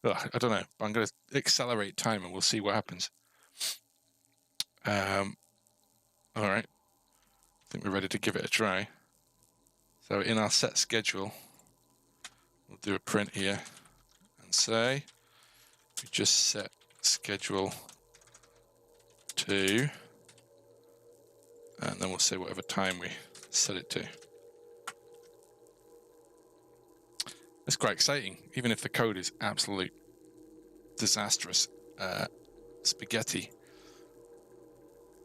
Ugh, I don't know. I'm going to accelerate time and we'll see what happens. All right. I think we're ready to give it a try. So in our set schedule, we'll do a print here and say we just set schedule to, and then we'll say whatever time we set it to. It's quite exciting, even if the code is absolute disastrous spaghetti.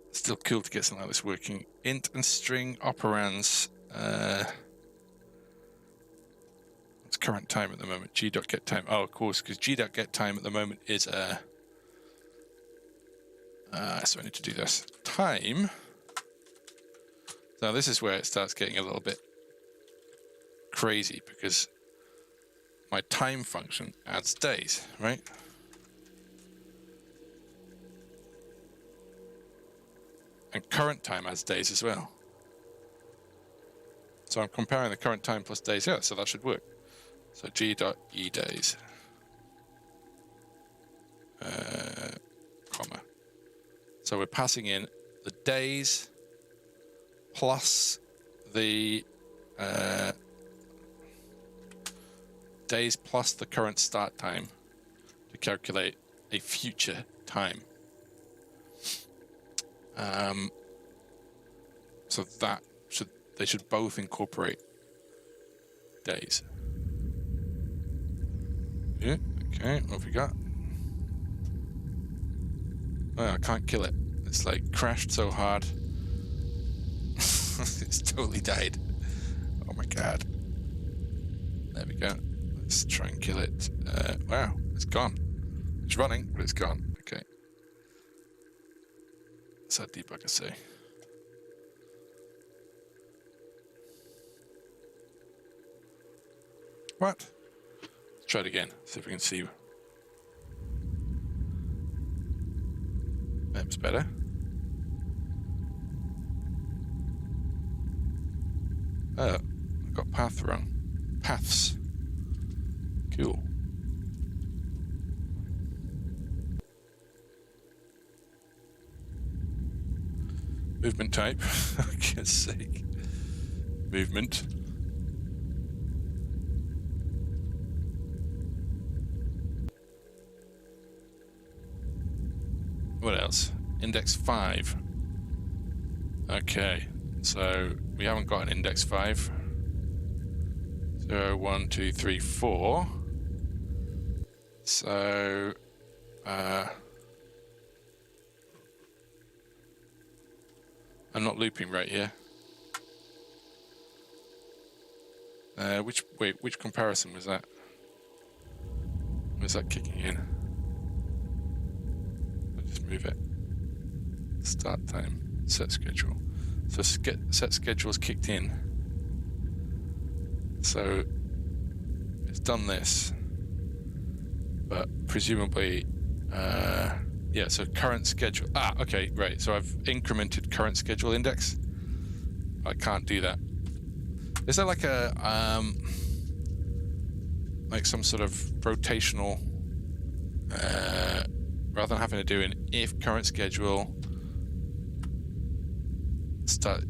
It's still cool to get something like this working. Int and string operands. What's current time at the moment? G.getTime. Oh, of course, because G.getTime at the moment is so I need to do this. Time. So this is where it starts getting a little bit crazy because my time function adds days, right? And current time adds days as well. So I'm comparing the current time plus days. Yeah, so that should work. So g.eDays, comma. So we're passing in the days plus the days plus the current start time to calculate a future time. So that they should both incorporate days. Yeah, okay, what have we got? Oh, I can't kill it. It's like crashed so hard. It's totally died. Oh my god. There we go. Let's try and kill it. Wow, it's gone. It's running, but it's gone. Okay. What's that debugger say? What? Let's try it again. See if we can see. That's better. Oh, I got path wrong. Paths. Cool. Movement type. For God's sake. Movement. What else? Index 5. Okay, so we haven't got an index 5. 0, 1, 2, 3, 4. So, I'm not looping right here. Which comparison was that? Was that kicking in? I'll just move it. Start time, set schedule. So set schedule's kicked in. So it's done this, but presumably, yeah. So current schedule. Okay, right. So I've incremented current schedule index. I can't do that. Is there like a like some sort of rotational, rather than having to do an if current schedule start?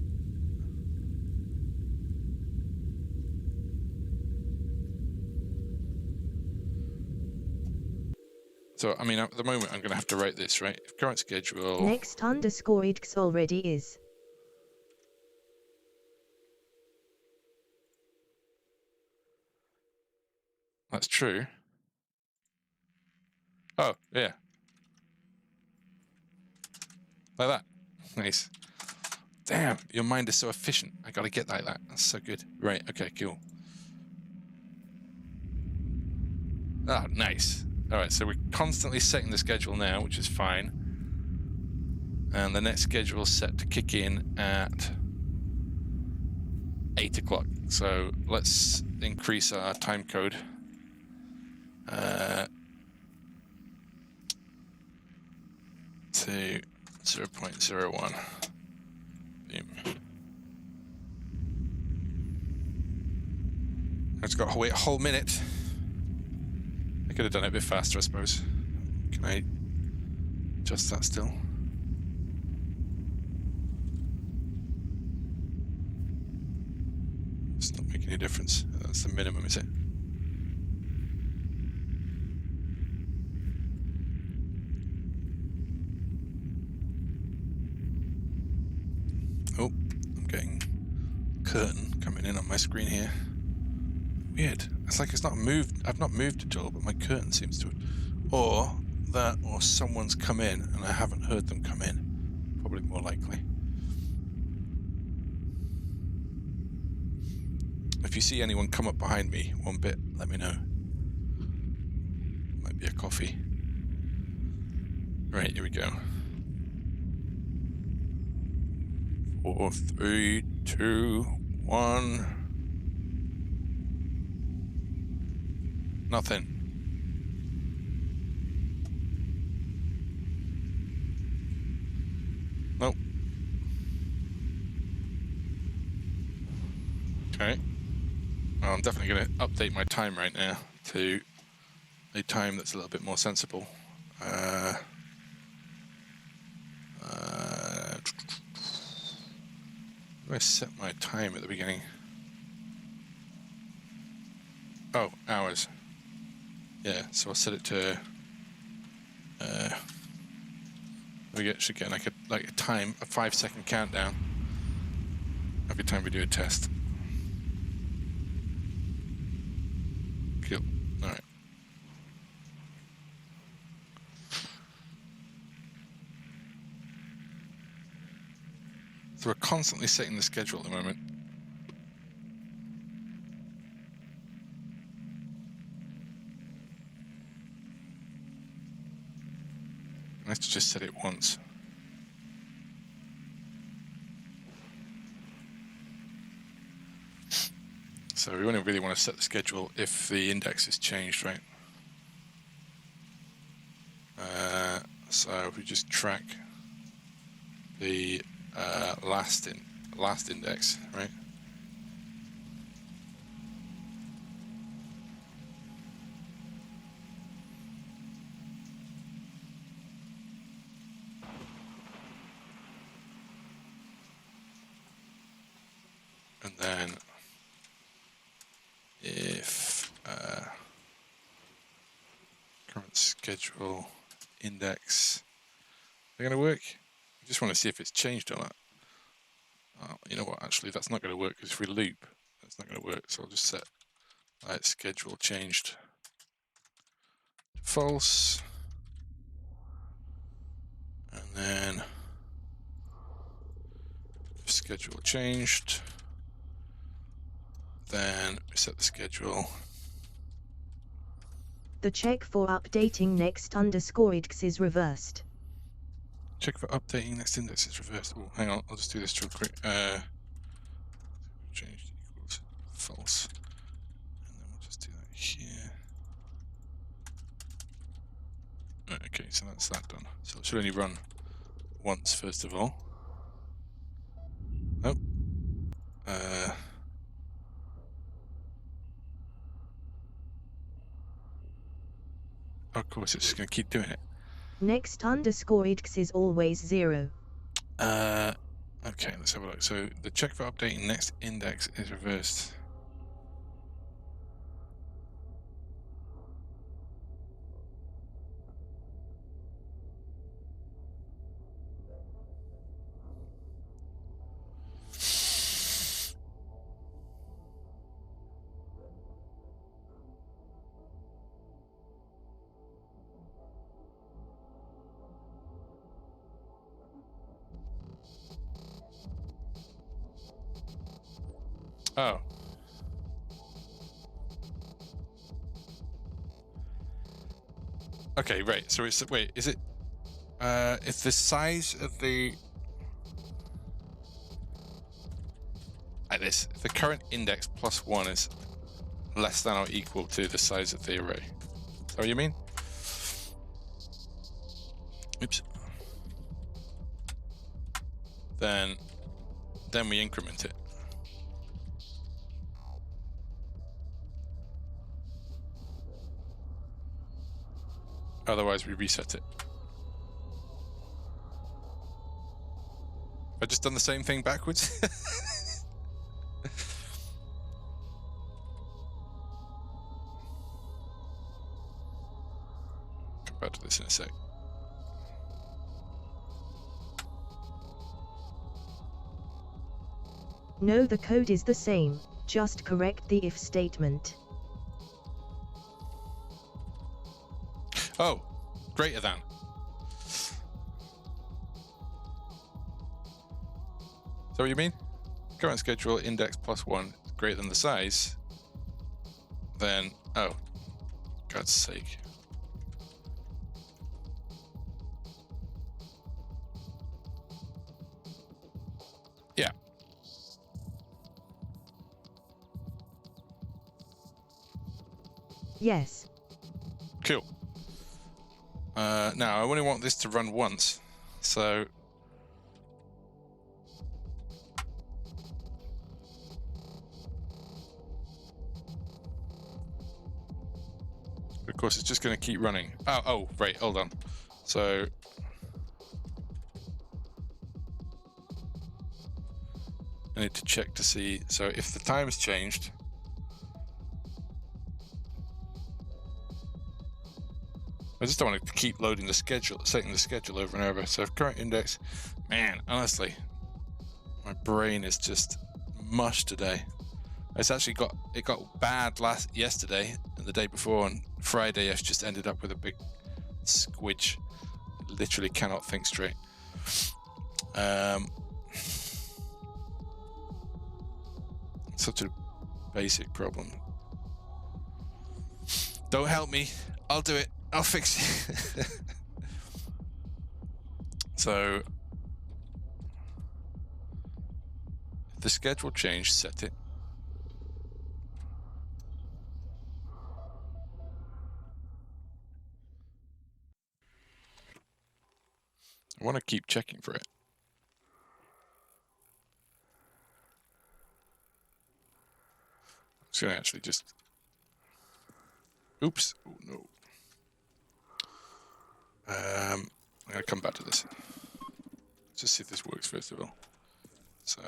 So, I mean, at the moment, I'm going to have to write this, right? If current schedule... Next underscore idx already is. That's true. Oh, yeah. Like that. Nice. Damn, your mind is so efficient. I got to get like that. That's so good. Right, okay, cool. Oh, nice. All right, so we're constantly setting the schedule now, which is fine. And the next schedule is set to kick in at 8 o'clock. So let's increase our time code. To 0.01. Boom. It's got to wait a whole minute. I could have done it a bit faster, I suppose. Can I adjust that still? It's not making any difference. That's the minimum, is it? Oh, I'm getting curtain coming in on my screen here. Weird. It's like it's not moved. I've not moved at all, but my curtain seems to. Or that, or someone's come in and I haven't heard them come in. Probably more likely. If you see anyone come up behind me one bit, let me know. Might be a coffee. Right, here we go. 4, 3, 2, 1. Nothing. Nope. Okay. Well, I'm definitely going to update my time right now to a time that's a little bit more sensible. I set my time at the beginning. Oh, hours. Yeah, so I'll set it to. We should get like a time, a 5-second countdown every time we do a test. Cool. All right. So we're constantly setting the schedule at the moment. Let's just set it once. So we only really want to set the schedule if the index is changed, right? So if we just track the last index, right? And then if current schedule index, they're going to work. I just want to see if it's changed or not. You know what? Actually, that's not going to work because if we loop, that's not going to work. So I'll just set schedule changed to false, and then schedule changed. Then we reset the schedule. The check for updating next _index is reversed. Check for updating next index is reversed. Oh, hang on, I'll just do this real quick. Changed equals false. And then we'll just do that here. Right, okay, so that's that done. So it should only run once, first of all. Oh. Of course, it's just going to keep doing it. Next _ix is always 0. Okay, let's have a look. So the check for updating next index is reversed. Oh. Okay, right. So it's wait, is it if the size of the like this, if the current index plus 1 is less than or equal to the size of the array. Is that what you mean? Oops. Then we increment it. Otherwise, we reset it. Have I just done the same thing backwards? Come back to this in a sec. No, the code is the same, just correct the if statement. Oh, greater than. Is that what you mean? Current schedule index plus 1 is greater than the size. Then, oh, God's sake. Yeah. Yes. Cool. Now, I only want this to run once, so... Of course, it's just going to keep running. Oh, right, hold on. So... I need to check to see, so if the time has changed... I just don't want to keep loading the schedule, setting the schedule over and over. So current index, man, honestly, my brain is just mush today. It got bad yesterday and the day before, and Friday I just ended up with a big squidge. Literally cannot think straight. Such a basic problem. Don't help me. I'll do it. I'll fix it. So, if the schedule changed, set it. I want to keep checking for it. I'm just going to actually just... Oops. Oh, no. I'm going to come back to this. Just see if this works first of all. So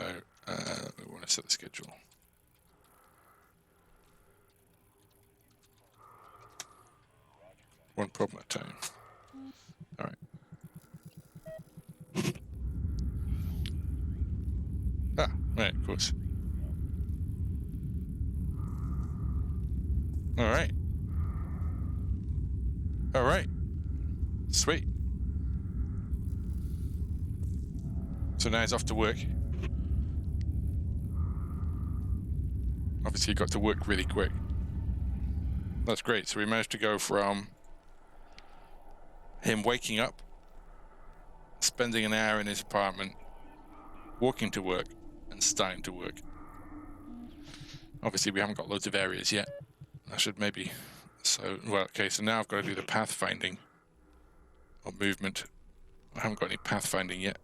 we want to set the schedule. One problem at a time. All right. Right, of course. All right. All right. Sweet. So now he's off to work. obviously got to work really quick. That's great. So we managed to go from him waking up, spending an hour in his apartment, walking to work, and starting to work. Obviously, we haven't got loads of areas yet. I should maybe... So, well, okay, so now I've got to do the pathfinding or movement. I haven't got any pathfinding yet.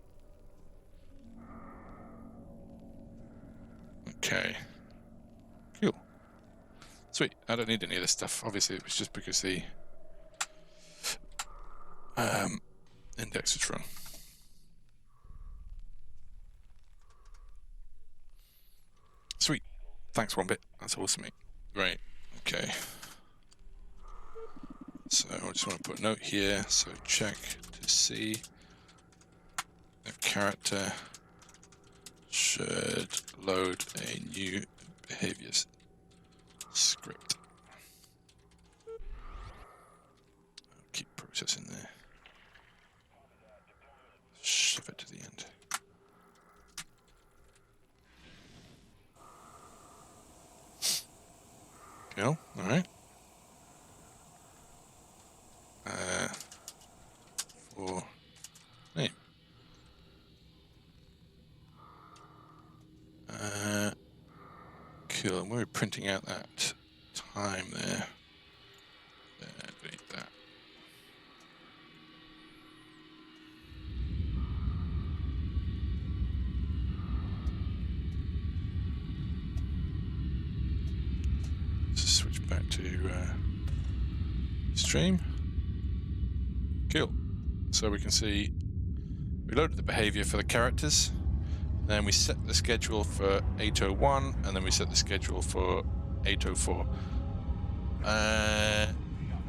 Okay. Cool. Sweet. I don't need any of this stuff. Obviously, it was just because the index was wrong. Sweet. Thanks, one bit. That's awesome, mate. Right. Okay. So I just want to put a note here. So check to see if character should load a new behaviors script. I'll keep processing there. Shove it to the end. Cool. All right. For name. Cool. And we're printing out that time there. Delete that. Let's switch back to stream. Cool. So we can see we loaded the behavior for the characters, then we set the schedule for 8:01, and then we set the schedule for 8:04.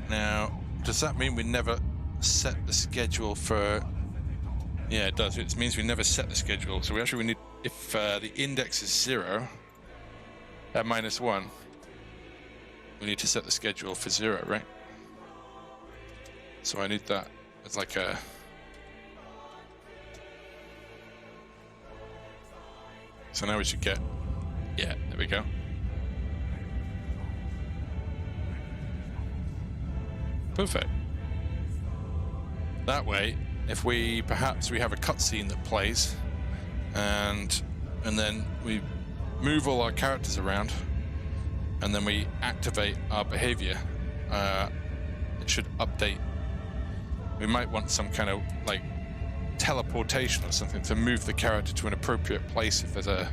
Now, does that mean we never set the schedule for... Yeah, it does. It means we never set the schedule. So we need, if the index is 0 at -1, we need to set the schedule for 0, right? So I need that as like a... So now we should get... Yeah, there we go. Perfect. That way, if we perhaps we have a cutscene that plays, and then we move all our characters around, and then we activate our behavior, it should update. We might want some kind of like teleportation or something to move the character to an appropriate place if there's a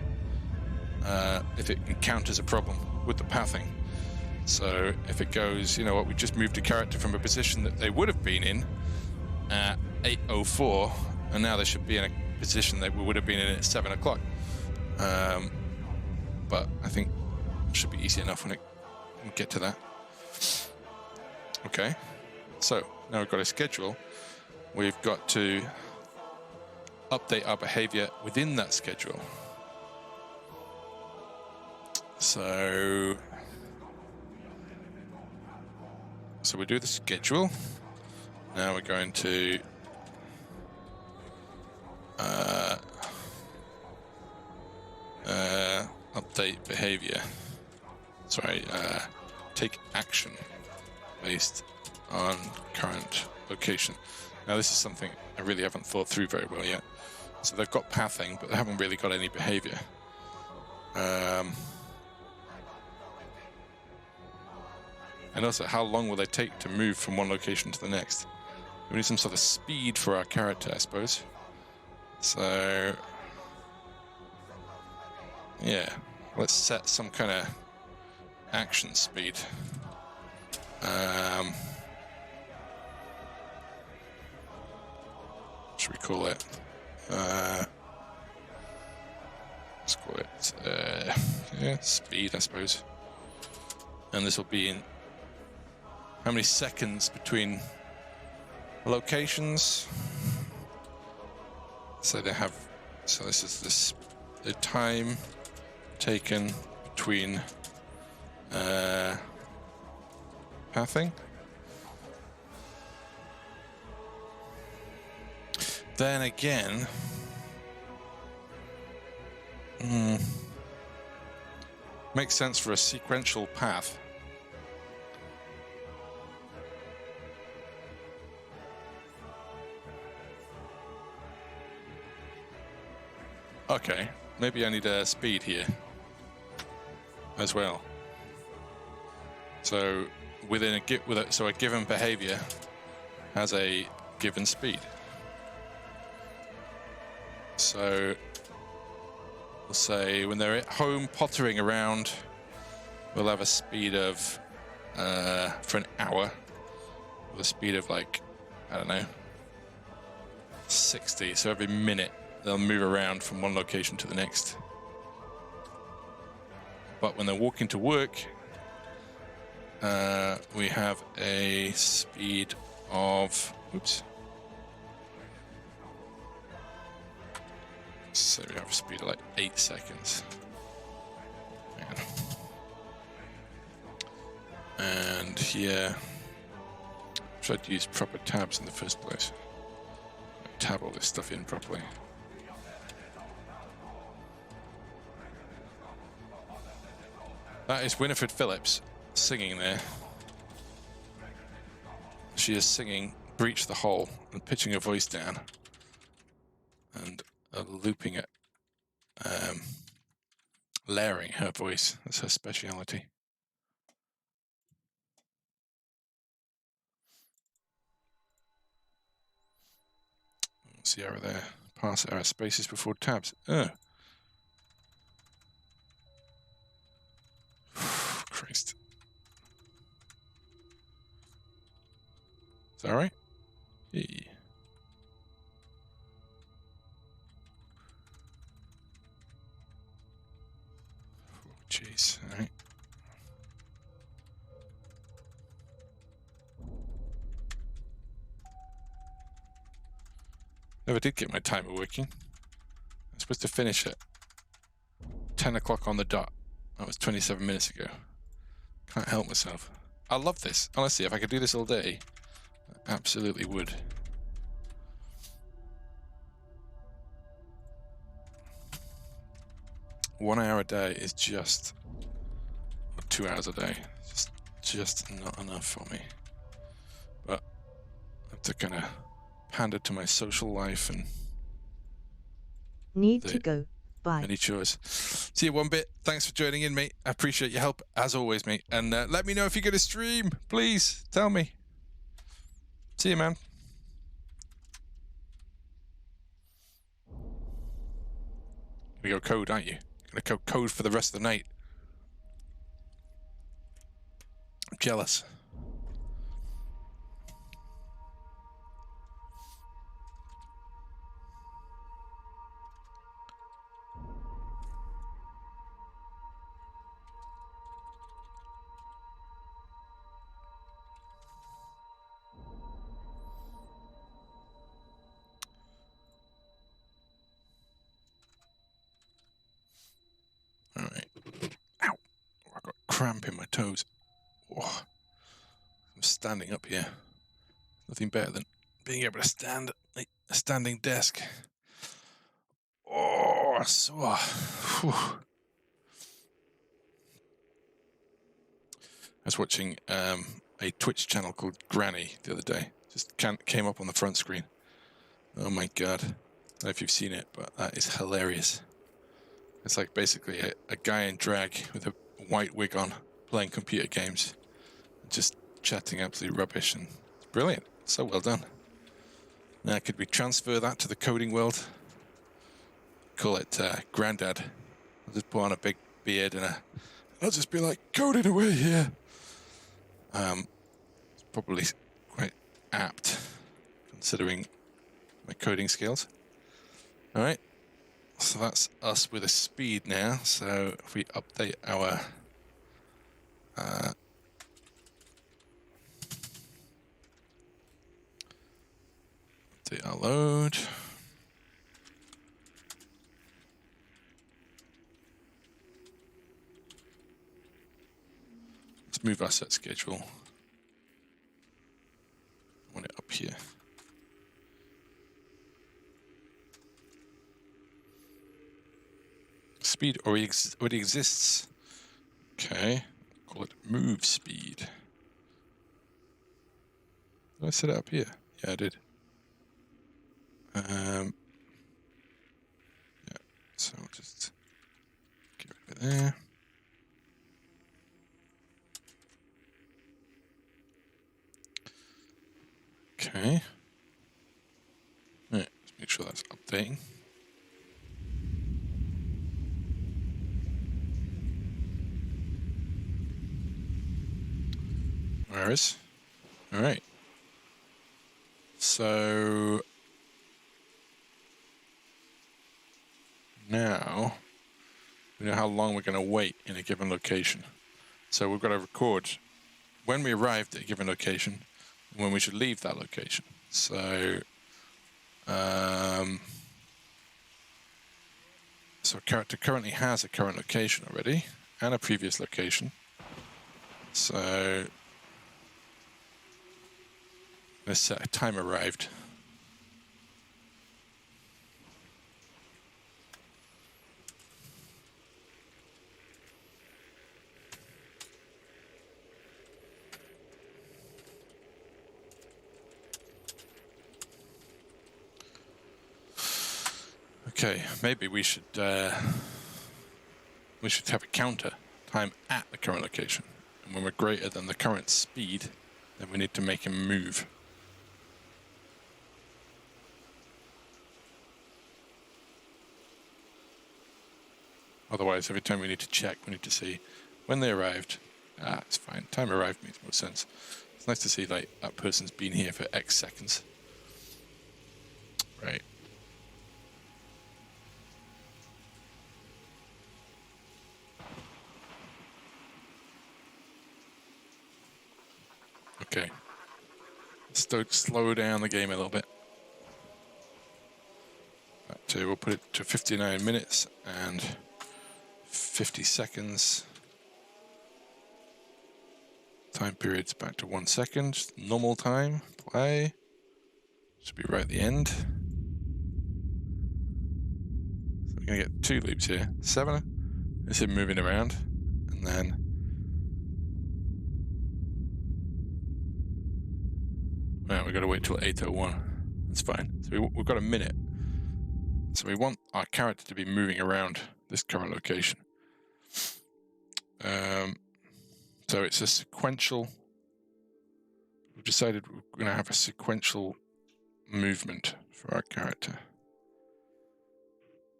if it encounters a problem with the pathing. So if it goes, you know what, we just moved a character from a position that they would have been in at 8:04, and now they should be in a position that we would have been in at 7 o'clock. But I think it should be easy enough when we get to that. Okay, so now we've got a schedule. We've got to update our behavior within that schedule. So we do the schedule. Now we're going to update behavior. Sorry, take action based on current location. Now this is something I really haven't thought through very well yet. So they've got pathing, but they haven't really got any behavior. And also, how long will they take to move from one location to the next? We need some sort of speed for our character, I suppose. So, yeah, let's set some kind of action speed. Should we call it? Let's call it yeah, speed, I suppose. And this will be in how many seconds between locations. So they have. So this is the time taken between pathing. Then again, Makes sense for a sequential path. Okay, maybe I need a speed here as well. So so a given behavior has a given speed. So we'll say when they're at home pottering around, we'll have a speed of for an hour with a speed of like, I don't know, 60. So every minute they'll move around from one location to the next. But when they're walking to work, we have a speed of, oops. So we have a speed of like 8 seconds. Man. And here, should I use proper tabs in the first place? Tab all this stuff in properly. That is Winifred Phillips singing there. She is singing Breach the Hole and pitching her voice down and looping it, layering her voice. That's her speciality. See over there, pass our spaces before tabs. Christ. Is that all right? Hey. Oh, jeez. All right. Never did get my timer working. I'm supposed to finish at 10 o'clock on the dot. That was 27 minutes ago. Can't help myself. I love this. Honestly, if I could do this all day, I absolutely would. One hour a day is just, or 2 hours a day, just not enough for me. But I have to kind of pander to my social life and need to go. Bye. Many chores. See you one bit. Thanks for joining in, mate. I appreciate your help as always, mate. And let me know if you're going to stream. Please tell me. See you, man. You go code, aren't you? You're going to code for the rest of the night. I'm jealous. All right. Ow. I got cramp in my toes. Oh. I'm standing up here. Nothing better than being able to stand at a standing desk. Oh, sore. Whew. I was watching a Twitch channel called Granny the other day. Just came up on the front screen. Oh my god. I don't know if you've seen it, but that is hilarious. It's like basically a guy in drag with a white wig on playing computer games. Just chatting absolute rubbish, and it's brilliant. So well done. Now, could we transfer that to the coding world? Call it Grandad. I'll just put on a big beard and I'll just be like, coding away here. It's probably quite apt, considering my coding skills. All right. So that's us with a speed now. So if we update our load. Let's move our set schedule. I want it up here. Speed already exists Okay, call it move speed. Did I set it up here? Yeah, I did. Yeah, so I'll just get rid of it there. Okay. Right, let's make sure that's updating. Whereas, all right. So now we know how long we're going to wait in a given location. So we've got to record when we arrived at a given location and when we should leave that location. So, so character currently has a current location already and a previous location. So let's set a time arrived. Okay, maybe we should have a counter time at the current location, and when we're greater than the current speed, then we need to make him move. Otherwise, every time we need to check, we need to see when they arrived. It's fine. Time arrived makes more sense. It's nice to see like that person's been here for X seconds. Right. Okay. Let's slow down the game a little bit. We'll put it to 59 minutes and 50 seconds. Time period's back to 1 second. Normal time. Play. Should be right at the end. So we're going to get 2 loops here. 7 is him moving around. And then well, we've got to wait till 8:01. That's fine. So we've got a minute. So we want our character to be moving around this current location. So it's a sequential. We've decided we're going to have a sequential movement for our character.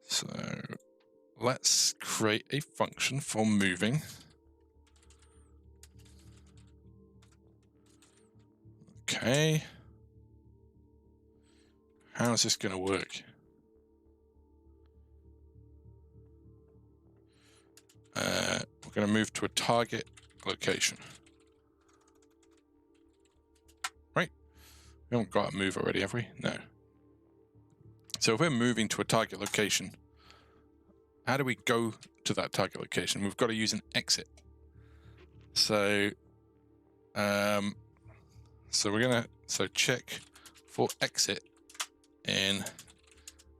So let's create a function for moving. Okay. How is this going to work? We're going to move to a target location. Right? We haven't got a move already, have we? No. So if we're moving to a target location, how do we go to that target location? We've got to use an exit. So, we're going to check for exit in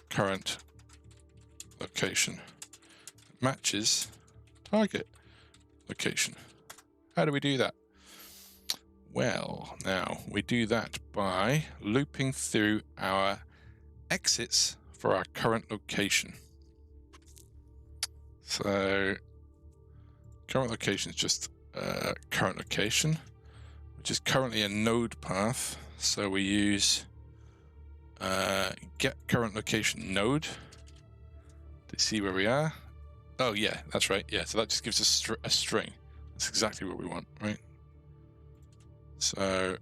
current location. Matches target location. How do we do that? Well, now we do that by looping through our exits for our current location. So current location is just current location, which is currently a node path. So we use get current location node to see where we are. Oh yeah, that's right. Yeah, so that just gives us a string. That's exactly what we want, right? So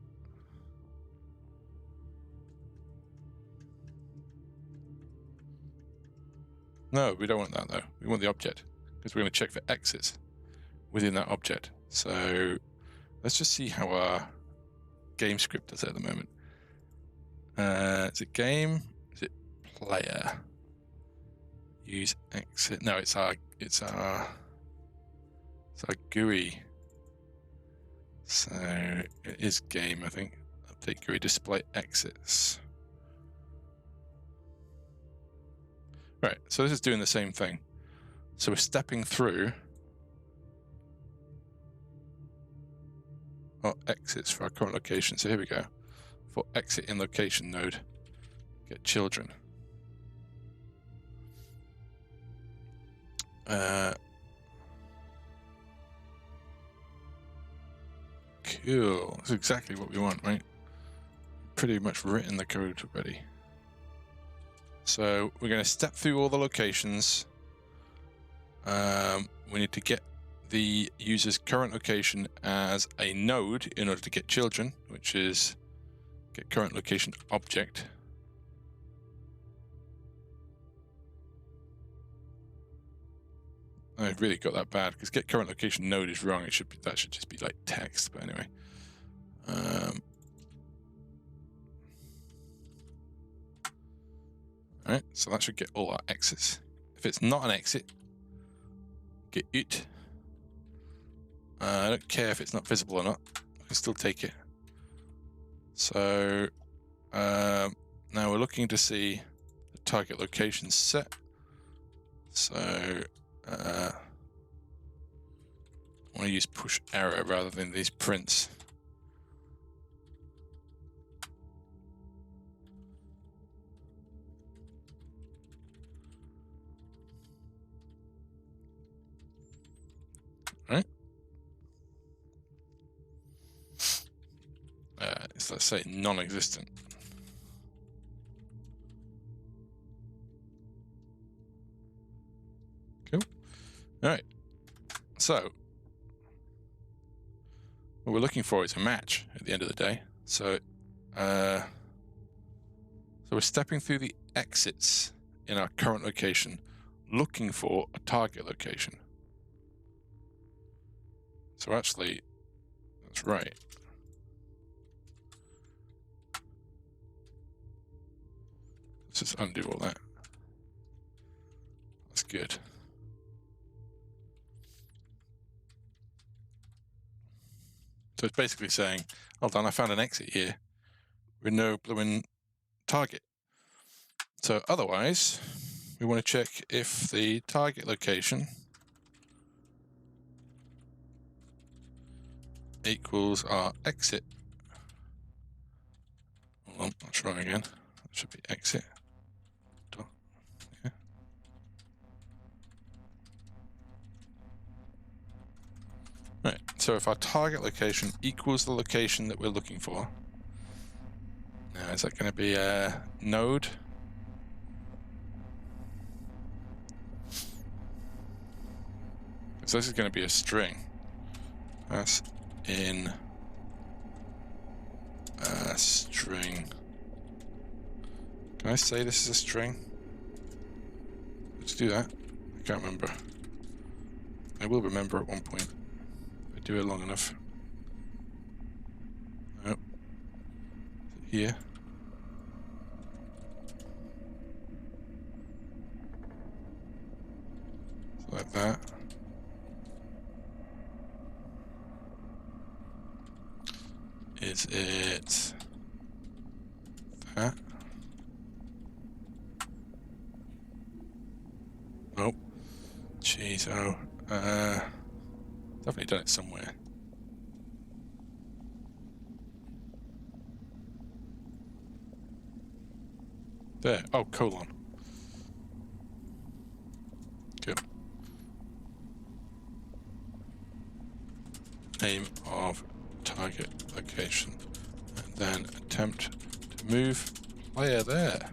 no, we don't want that though. We want the object because we're going to check for exits within that object. So let's just see how our game script does it at the moment. Is it game? Is it player? Use exit. No, it's our GUI. So it is game, I think. Update GUI display exits. Right, so this is doing the same thing. So we're stepping through our exits for our current location. So here we go. For exit in location node, get children. Cool. That's exactly what we want, right? Pretty much written the code already. So we're going to step through all the locations. We need to get the user's current location as a node in order to get children, which is get current location object. I really got that bad because get current location node is wrong. That should just be like text. But anyway, all right. So that should get all our exits. If it's not an exit, get it. I don't care if it's not visible or not. I can still take it. So now we're looking to see the target location set. So I want to use push arrow rather than these prints. Right? Let's say non-existent. Cool. All right. So what we're looking for is a match at the end of the day. So we're stepping through the exits in our current location, looking for a target location. So actually, that's right. Let's just undo all that. That's good. So it's basically saying, hold on, I found an exit here with no blooming target. So otherwise, we want to check if the target location equals our exit. Hold on, I'll try again. That should be exit. Yeah. Right, so if our target location equals the location that we're looking for, now is that going to be a node? So this is going to be a string. That's in a string. Can I say this is a string? Let's do that. I can't remember. I will remember at one point. If I do it long enough. Nope. Here. So like that. Is it that? Nope. Jeez, oh. Definitely done it somewhere. There. Oh, colon. Cool. Name of target location. And then attempt to move player there.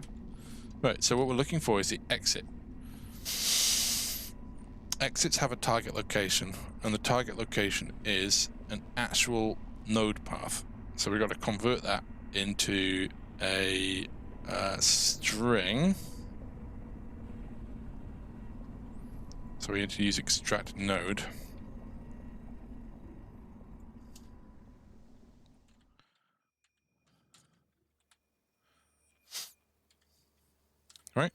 Right, so what we're looking for is the exit. Exits have a target location, and the target location is an actual node path. So we've got to convert that into a string. So we need to use extract node. Right?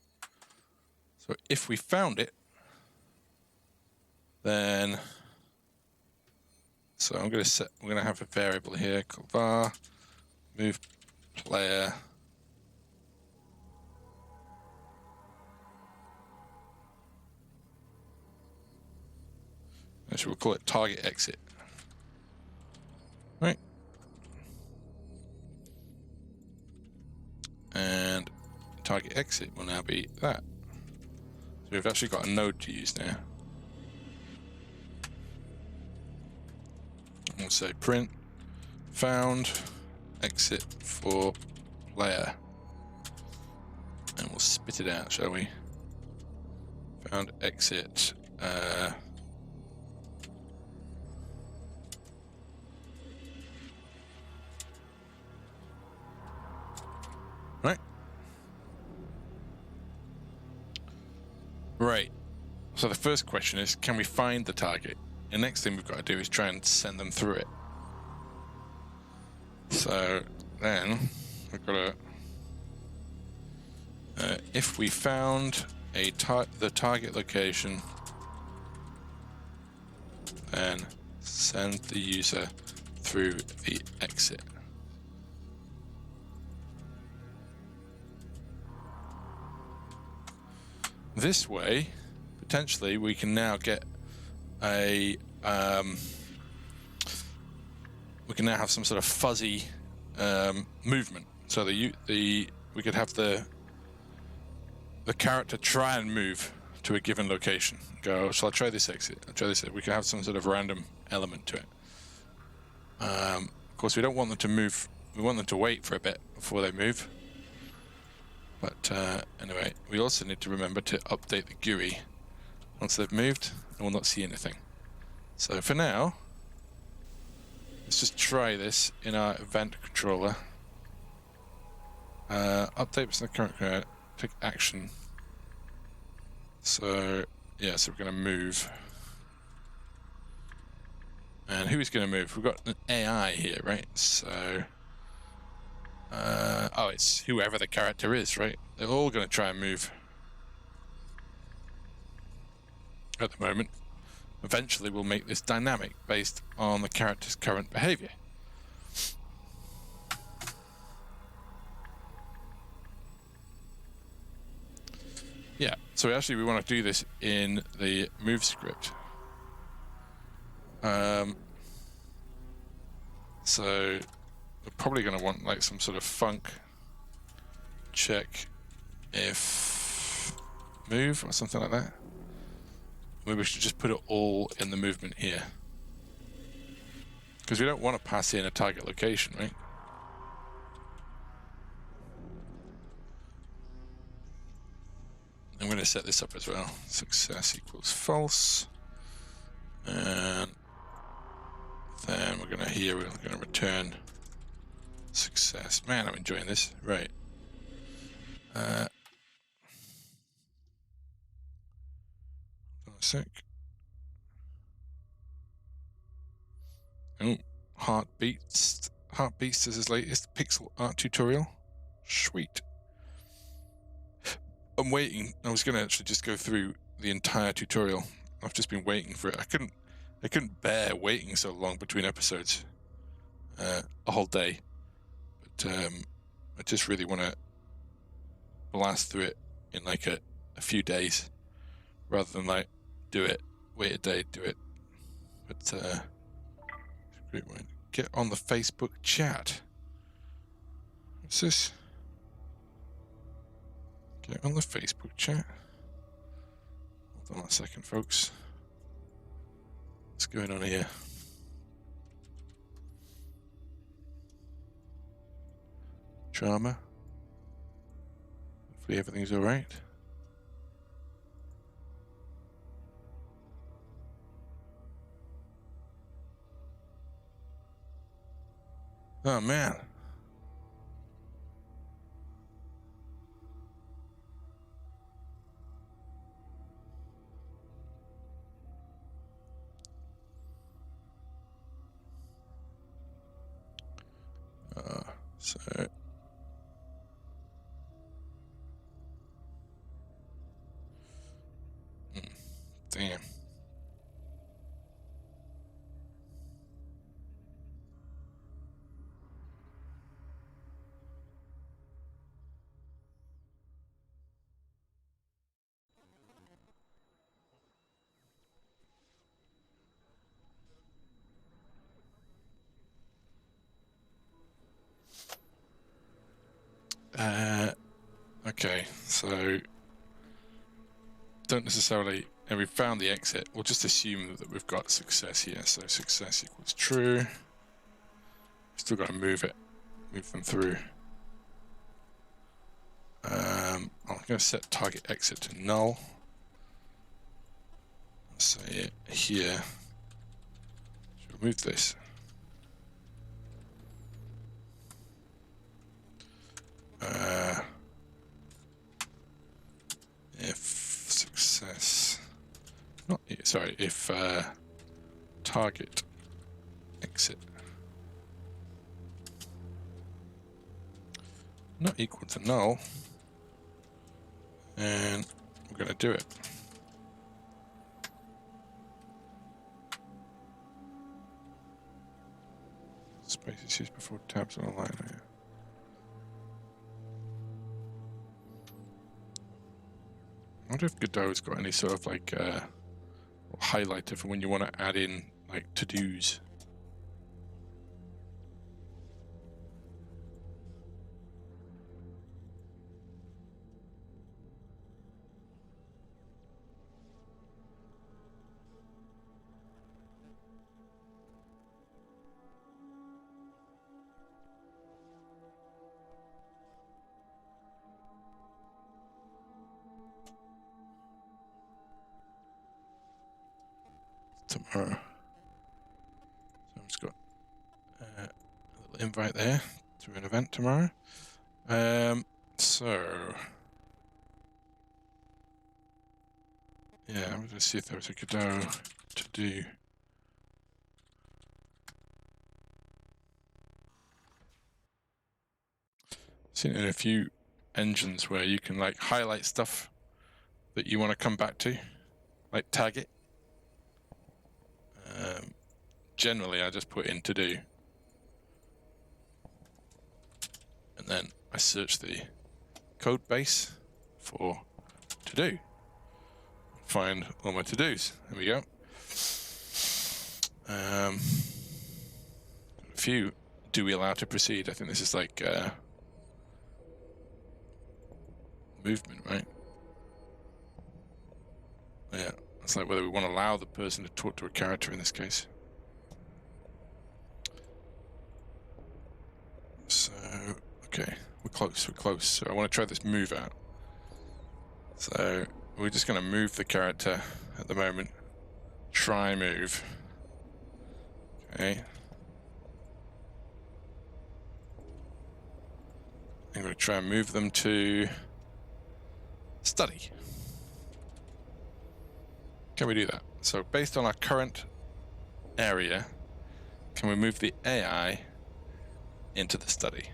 So if we found it, then so we're going to have a variable here called var move player actually we'll call it target exit. Right, target exit will now be that. So we've actually got a node to use now. We'll say print found exit for player. And we'll spit it out, shall we? Found exit. Right. Right. So the first question is, can we find the target? The next thing we've got to do is try and send them through it. So then we've got to, if we found the target location, then send the user through the exit. This way, potentially, we can now get we can now have some sort of fuzzy movement. So we could have the character try and move to a given location. Go, shall I try this exit? I'll try this exit. We can have some sort of random element to it. Of course, we don't want them to move. We want them to wait for a bit before they move. But anyway, we also need to remember to update the GUI. Once they've moved, and we'll not see anything. So for now, let's just try this in our event controller. Update the current click action. So yeah, so we're going to move. And who's going to move? We've got an AI here, right? So oh, it's whoever the character is, right? They're all going to try and move at the moment. Eventually we'll make this dynamic based on the character's current behavior. Yeah, so actually we want to do this in the move script. So we're probably going to want like some sort of func check if move or something like that. Maybe we should just put it all in the movement here, because we don't want to pass in a target location, right? I'm going to set this up as well. Success equals false. And then we're going to return success. Man, I'm enjoying this. Right. Hold on a sec. Oh, Heartbeats is his latest pixel art tutorial. Sweet. I'm waiting. I was going to actually just go through the entire tutorial. I've just been waiting for it. I couldn't bear waiting so long between episodes. A whole day. But I just really want to blast through it in like a few days, rather than like do it, wait a day, do it. But great one. Get on the Facebook chat. What's this? Get on the Facebook chat. Hold on a second, folks. What's going on here? Drama. Hopefully everything's all right. Oh man. So damn. Okay, so don't necessarily, and we've found the exit. We'll just assume that we've got success here. So success equals true. Still got to move them through. I'm going to set target exit to null. Say it here. Should remove this. If success, not sorry, if target exit not equal to null, and we're going to do it. Space is used before tabs on a line here. I wonder if Godot's got any sort of like highlighter for when you want to add in like to-dos. Tomorrow. So I've just got a little invite there to an event tomorrow. So yeah, I'm going to see if there's a Godot to do. Seen it in a few engines where you can like highlight stuff that you want to come back to, like tag it. Generally, I just put in to do, and then I search the code base for to do. Find all my to dos. There we go. A few do we allow to proceed? I think this is like movement, right? Yeah, it's like whether we want to allow the person to talk to a character in this case. So, okay, we're close. So I want to try this move out. So we're just going to move the character at the moment. Try move. Okay. I'm going to try and move them to study. Can we do that? So based on our current area, can we move the AI into the study?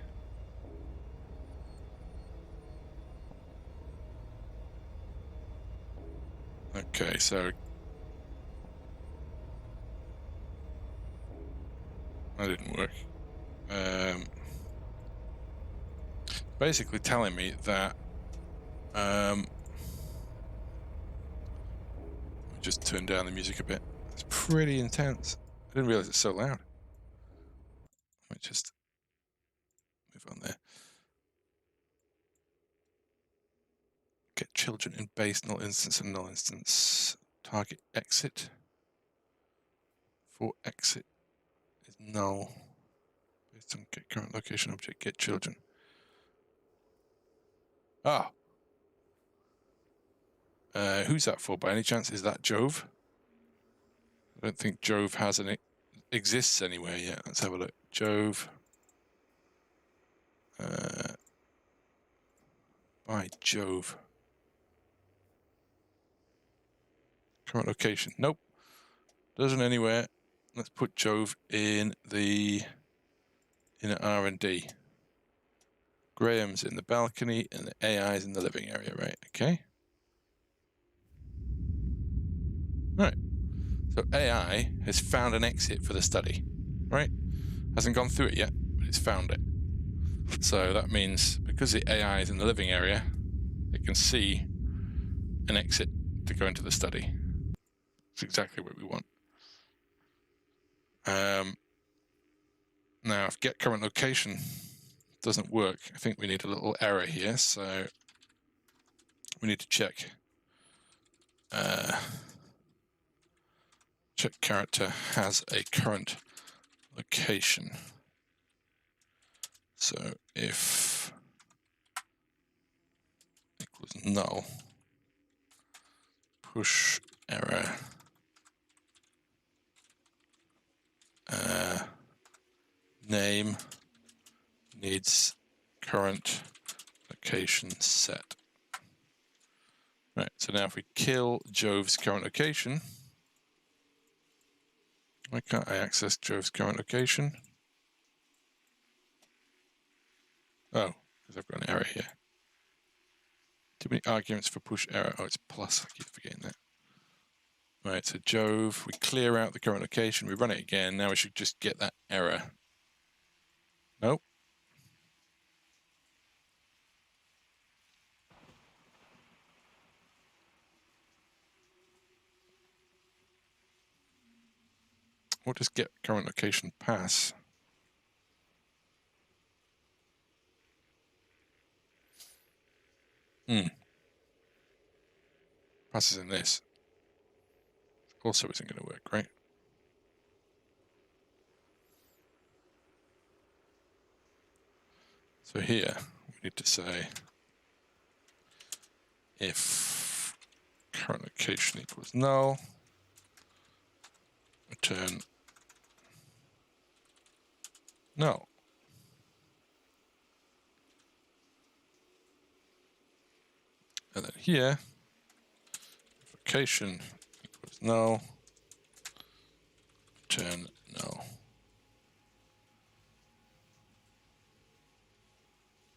Okay, so that didn't work. Basically telling me that just turn down the music a bit. It's pretty intense. I didn't realize it's so loud. Let me just move on there. Get children in base, null instance and null instance. Target exit. For exit is null. Based on get current location object, get children. Ah. Who's that for by any chance? Is that Jove? I don't think Jove has any exists anywhere yet. Let's have a look. Jove. By Jove. Current location. Nope. Doesn't anywhere. Let's put Jove in R&D. Graham's in the balcony and the AI's in the living area, right? Okay. Right. So AI has found an exit for the study, right? Hasn't gone through it yet, but it's found it. So that means because the AI is in the living area, it can see an exit to go into the study. It's exactly what we want. Now, if get current location doesn't work, I think we need a little error here. So we need to check character has a current location. So if equals null, push error name needs current location set. Right, so now if we kill Jove's current location, why can't I access Jove's current location? Oh, because I've got an error here. Too many arguments for push error. Oh, it's plus. I keep forgetting that. Right, so Jove, we clear out the current location, we run it again. Now we should just get that error. Nope. What does get current location pass? Passes in this. Also isn't going to work, right? So here, we need to say if current location equals null, return null. And then here, if location equals null, return null.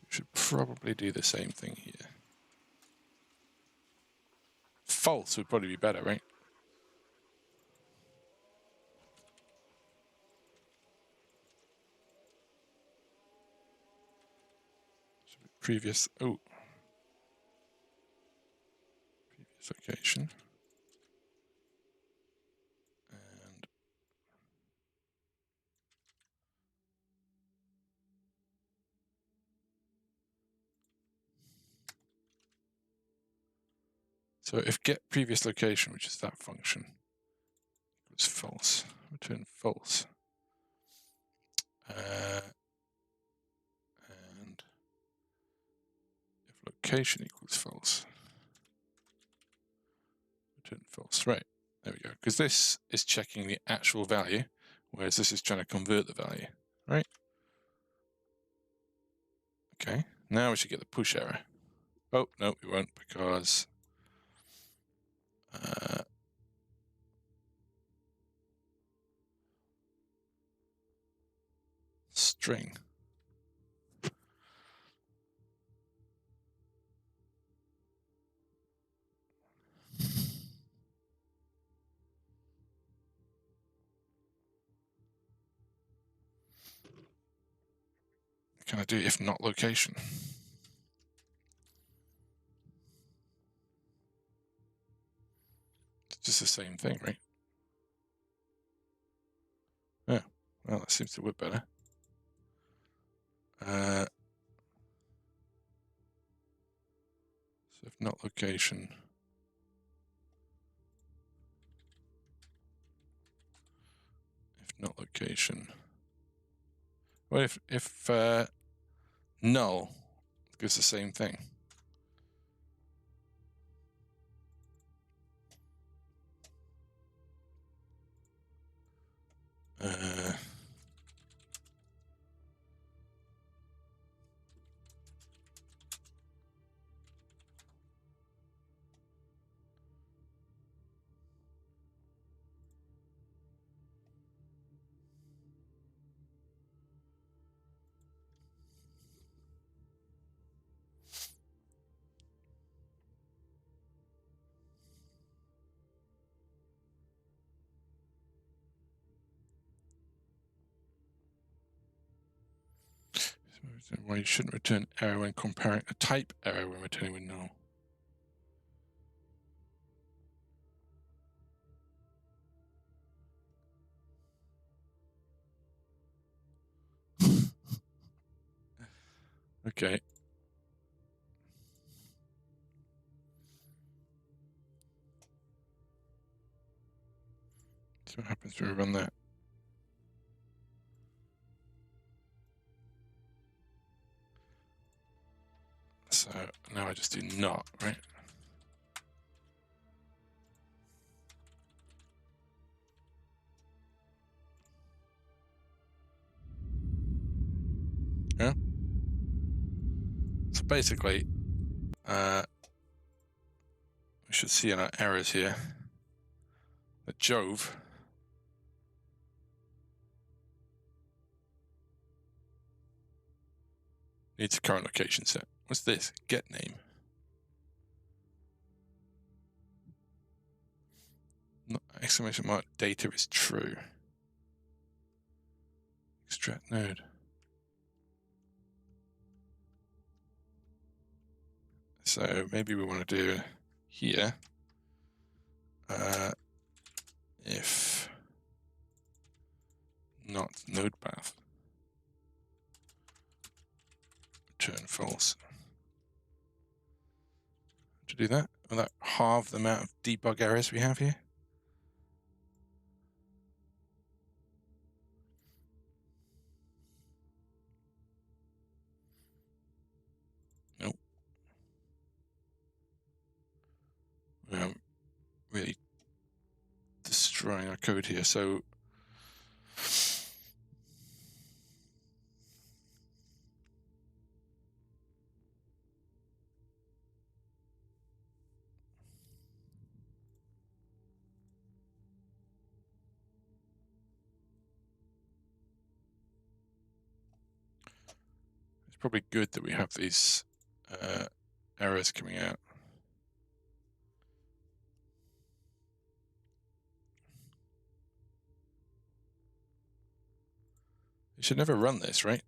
We should probably do the same thing here. False would probably be better, right? Previous location. And so if get previous location, which is that function, equals false, return false. And if location equals false, return false. Right, there we go. Because this is checking the actual value, whereas this is trying to convert the value, right? Okay, now we should get the push error. Oh, no, we won't, because string. Can I do if not location? It's just the same thing, right? Yeah, well, that seems to work better. So if not location, well, if null gives the same thing. Why you shouldn't return error when comparing a type error when returning with null. Okay. So what happens when we run that? So now I just do not, right? Yeah. So basically, we should see in our errors here that Jove needs a current location set. What's this? Get name. Exclamation mark data is true. Extract node. So maybe we want to do here if not node path, return false. To do that, will that halve the amount of debug errors we have here? Nope. We're really destroying our code here. So it's probably good that we have these errors coming out. You should never run this, right?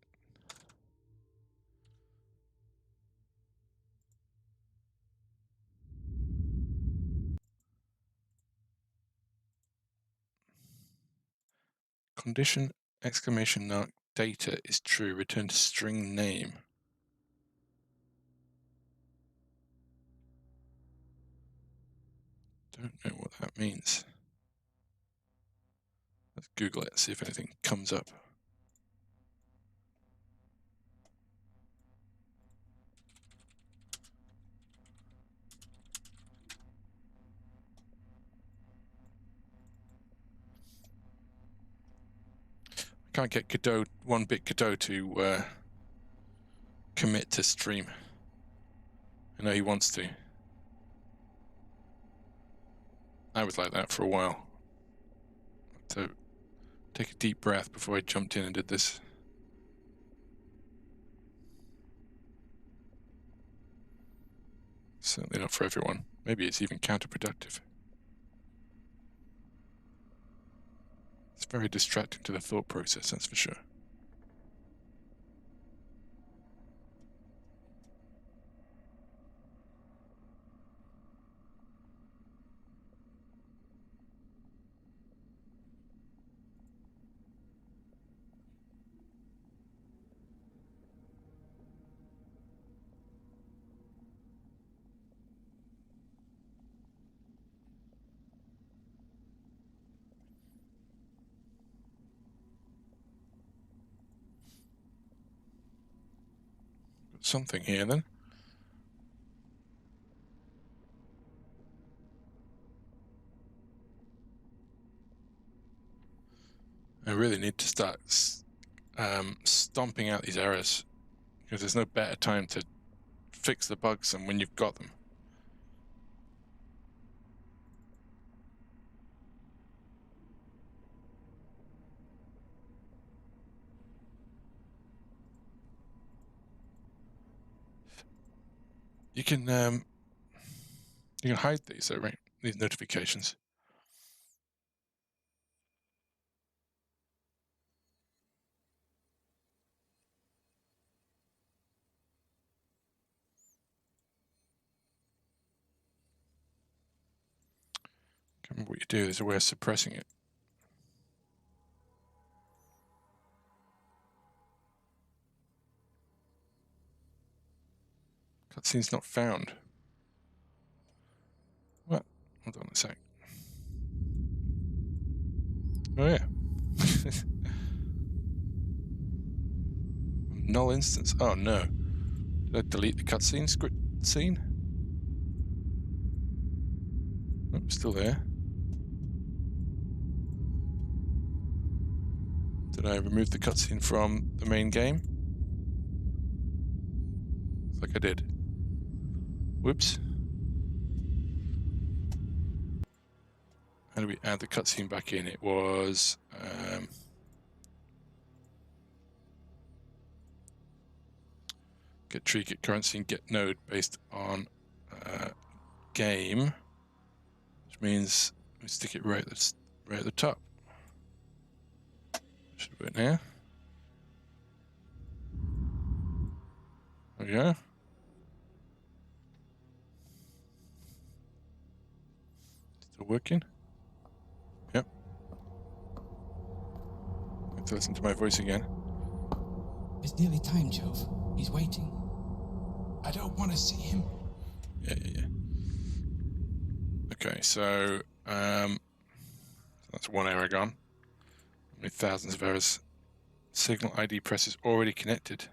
Condition exclamation mark data is true. Return string name. Don't know what that means. Let's Google it, see if anything comes up. I can't get Godot, 1-bit Godot to commit to stream. I know he wants to. I was like that for a while. So take a deep breath before I jumped in and did this. Certainly not for everyone. Maybe it's even counterproductive. It's very distracting to the thought process, that's for sure. Got something here then. I really need to start stomping out these errors, because there's no better time to fix the bugs than when you've got them. You can hide these, though, right? These notifications. Can't remember what you do. There's a way of suppressing it. Cutscene's not found. What? Hold on a sec. Oh yeah. Null instance. Oh no. Did I delete the cutscene script scene? Oh, still there. Did I remove the cutscene from the main game? Looks like I did. Whoops. How do we add the cutscene back in? It was get tree, get currency, and get node based on game, which means we stick it right at the top. Should do it now. There we go. Still working? Yep. I have to listen to my voice again. It's nearly time, Jove. He's waiting. I don't want to see him. Yeah. Okay, so that's one error gone. How many thousands of errors? Signal ID press is already connected.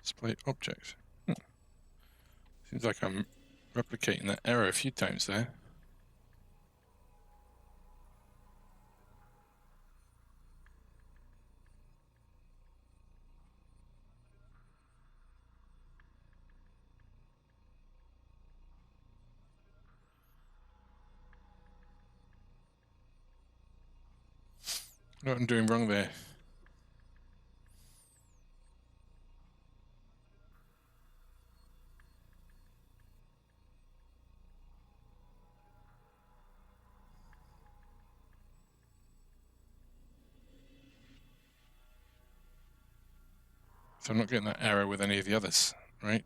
Display object. Seems like I'm replicating that error a few times there. What I'm doing wrong there? So I'm not getting that error with any of the others, right?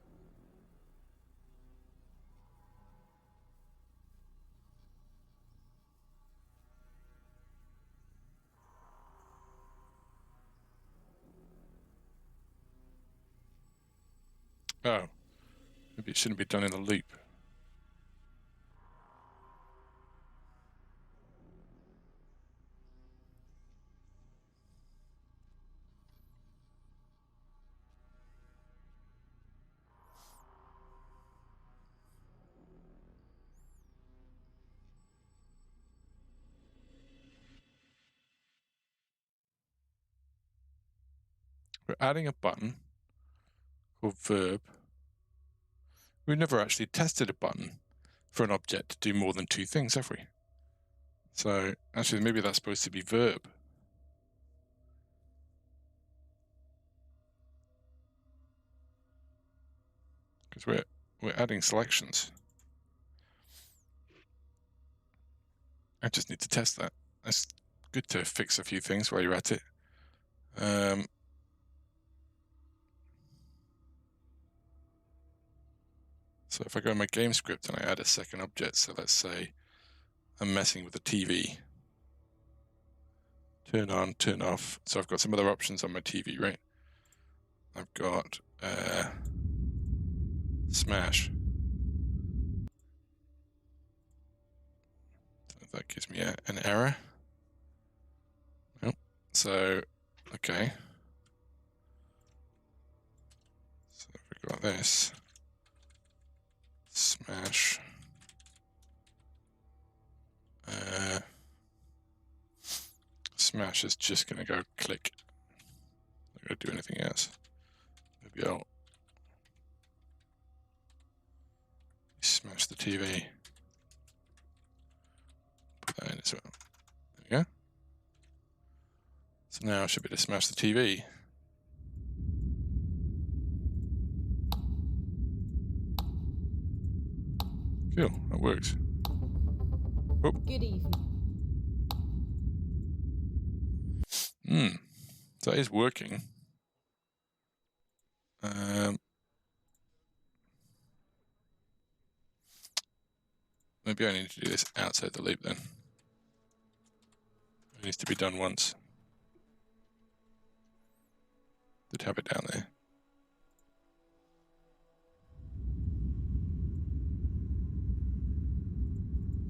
Oh, maybe it shouldn't be done in a loop. We're adding a button called verb. We've never actually tested a button for an object to do more than two things, have we? So actually, maybe that's supposed to be verb. Because we're adding selections. I just need to test that. That's good to fix a few things while you're at it. So if I go in my game script and I add a second object, so let's say I'm messing with the TV. Turn on, turn off. So I've got some other options on my TV, right? I've got smash. So that gives me an error. Nope. So, okay. So if we got this, smash. Smash is just going to go click. Not going to do anything else. Maybe I'll smash the TV. Put that in as well. There we go. So now I should be able to smash the TV. Cool, that works. Oh. Good evening. So that is working. Maybe I need to do this outside the loop then. needs to be done once. Did have it down there.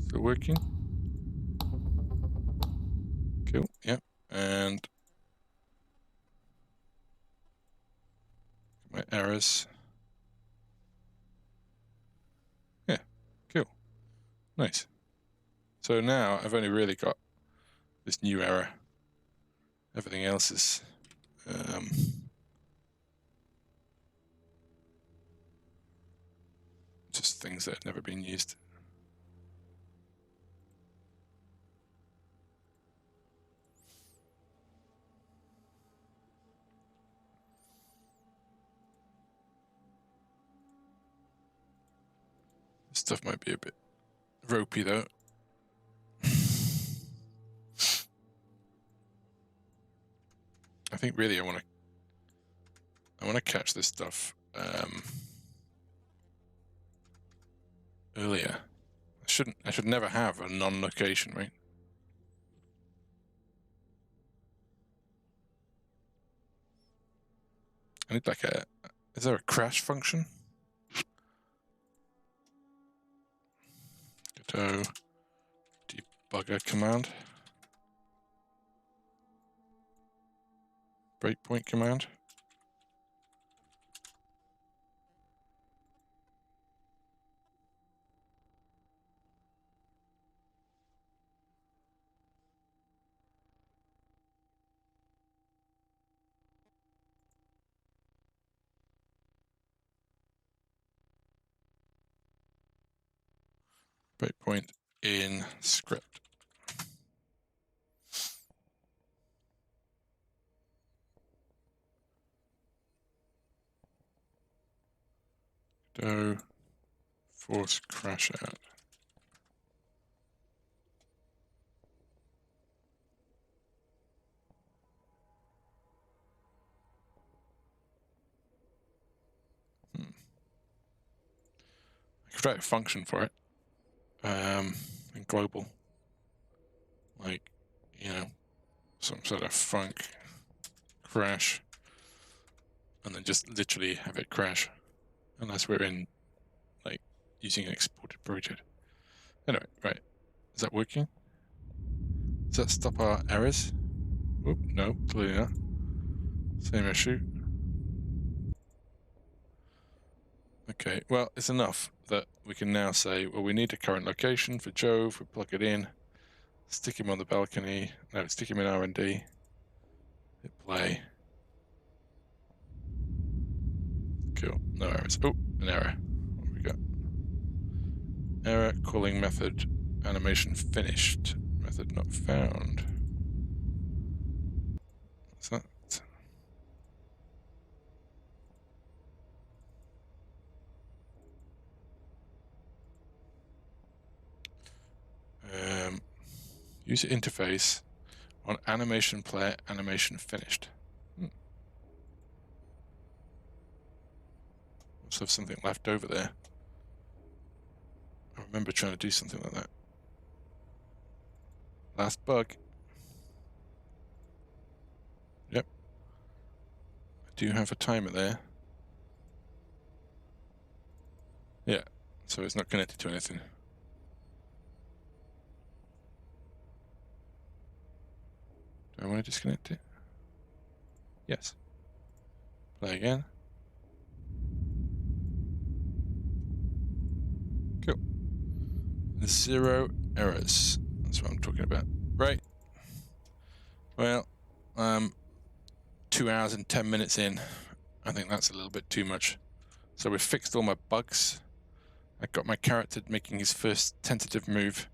Still working. Cool, yep. And my errors. Yeah, cool. Nice. So now I've only really got this new error. Everything else is just things that have never been used. This stuff might be a bit ropey though. I think really I want to catch this stuff earlier. I should never have a non-location, right? I need like is there a crash function? Godot debugger command. Breakpoint command. Breakpoint in script. Godot force crash out. I could write a function for it. In global. Like, you know, some sort of func crash. And then just literally have it crash. Unless we're in, like, using an exported project. Anyway, right. Is that working? Does that stop our errors? Oop, no, clearly not. Same issue. Okay, well, it's enough that we can now say, well, we need a current location for Jove. We plug it in, stick him on the balcony. No, stick him in R&D. Hit play. Cool, no errors. Oh, an error. What have we got? Error, calling method, animation finished. Method not found. What's that? User interface on animation player, animation finished. Must have something left over there. I remember trying to do something like that. Last bug. Yep. I do have a timer there. Yeah, so it's not connected to anything. Do I want to disconnect it? Yes. Play again. Cool. 0 errors. That's what I'm talking about. Right. Well, 2 hours and 10 minutes in. I think that's a little bit too much. So we've fixed all my bugs. I got my character making his first tentative move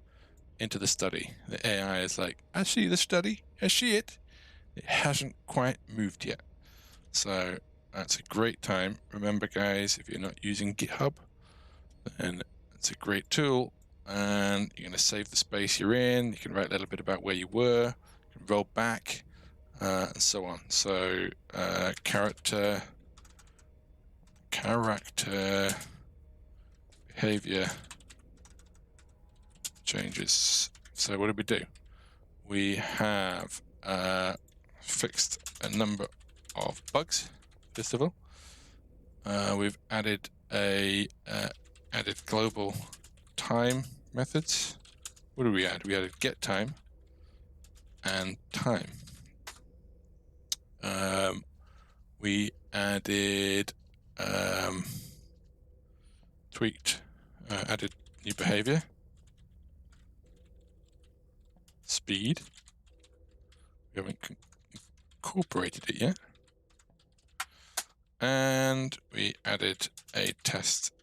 into the study. The AI is like, I see the study. I see it. It hasn't quite moved yet. So that's a great time. Remember, guys, if you're not using GitHub, then it's a great tool. And you're going to save the space you're in. You can write a little bit about where you were. You can roll back, and so on. So character, behavior changes. So what did we do? we have fixed a number of bugs. First of all, we've added added global time methods. What do we add? We added get time and time. We added tweaked, added new behavior, speed. We haven't incorporated it yet. And we added a test,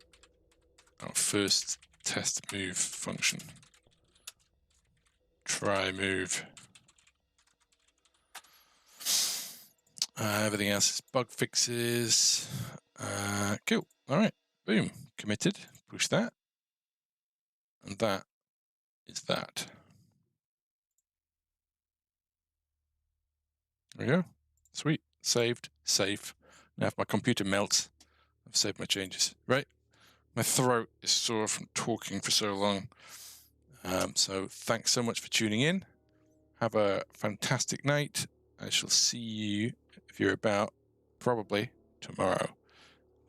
our first test move function. Try move. Everything else is bug fixes. Cool. All right. Boom. Committed. Push that. And that is that. There we go. Sweet. Saved. Save. Now if my computer melts, I've saved my changes. Right. My throat is sore from talking for so long. So thanks so much for tuning in. Have a fantastic night. I shall see you, if you're about, probably tomorrow.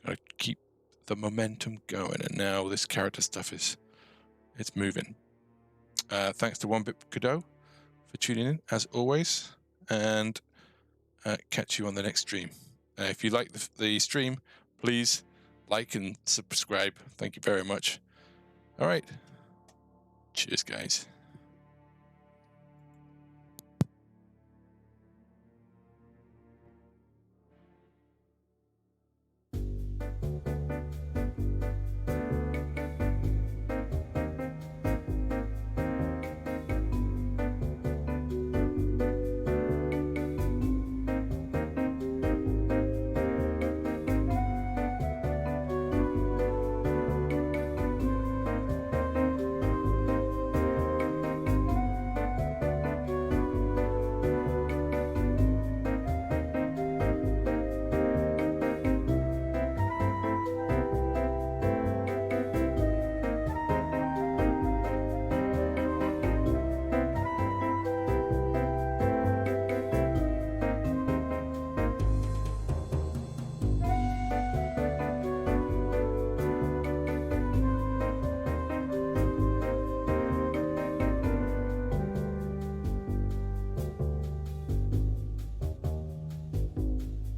Gotta keep the momentum going, and now this character stuff it's moving. Thanks to 1-Bit Godot for tuning in, as always, and catch you on the next stream. If you like the stream, please like and subscribe. Thank you very much. All right. Cheers, guys.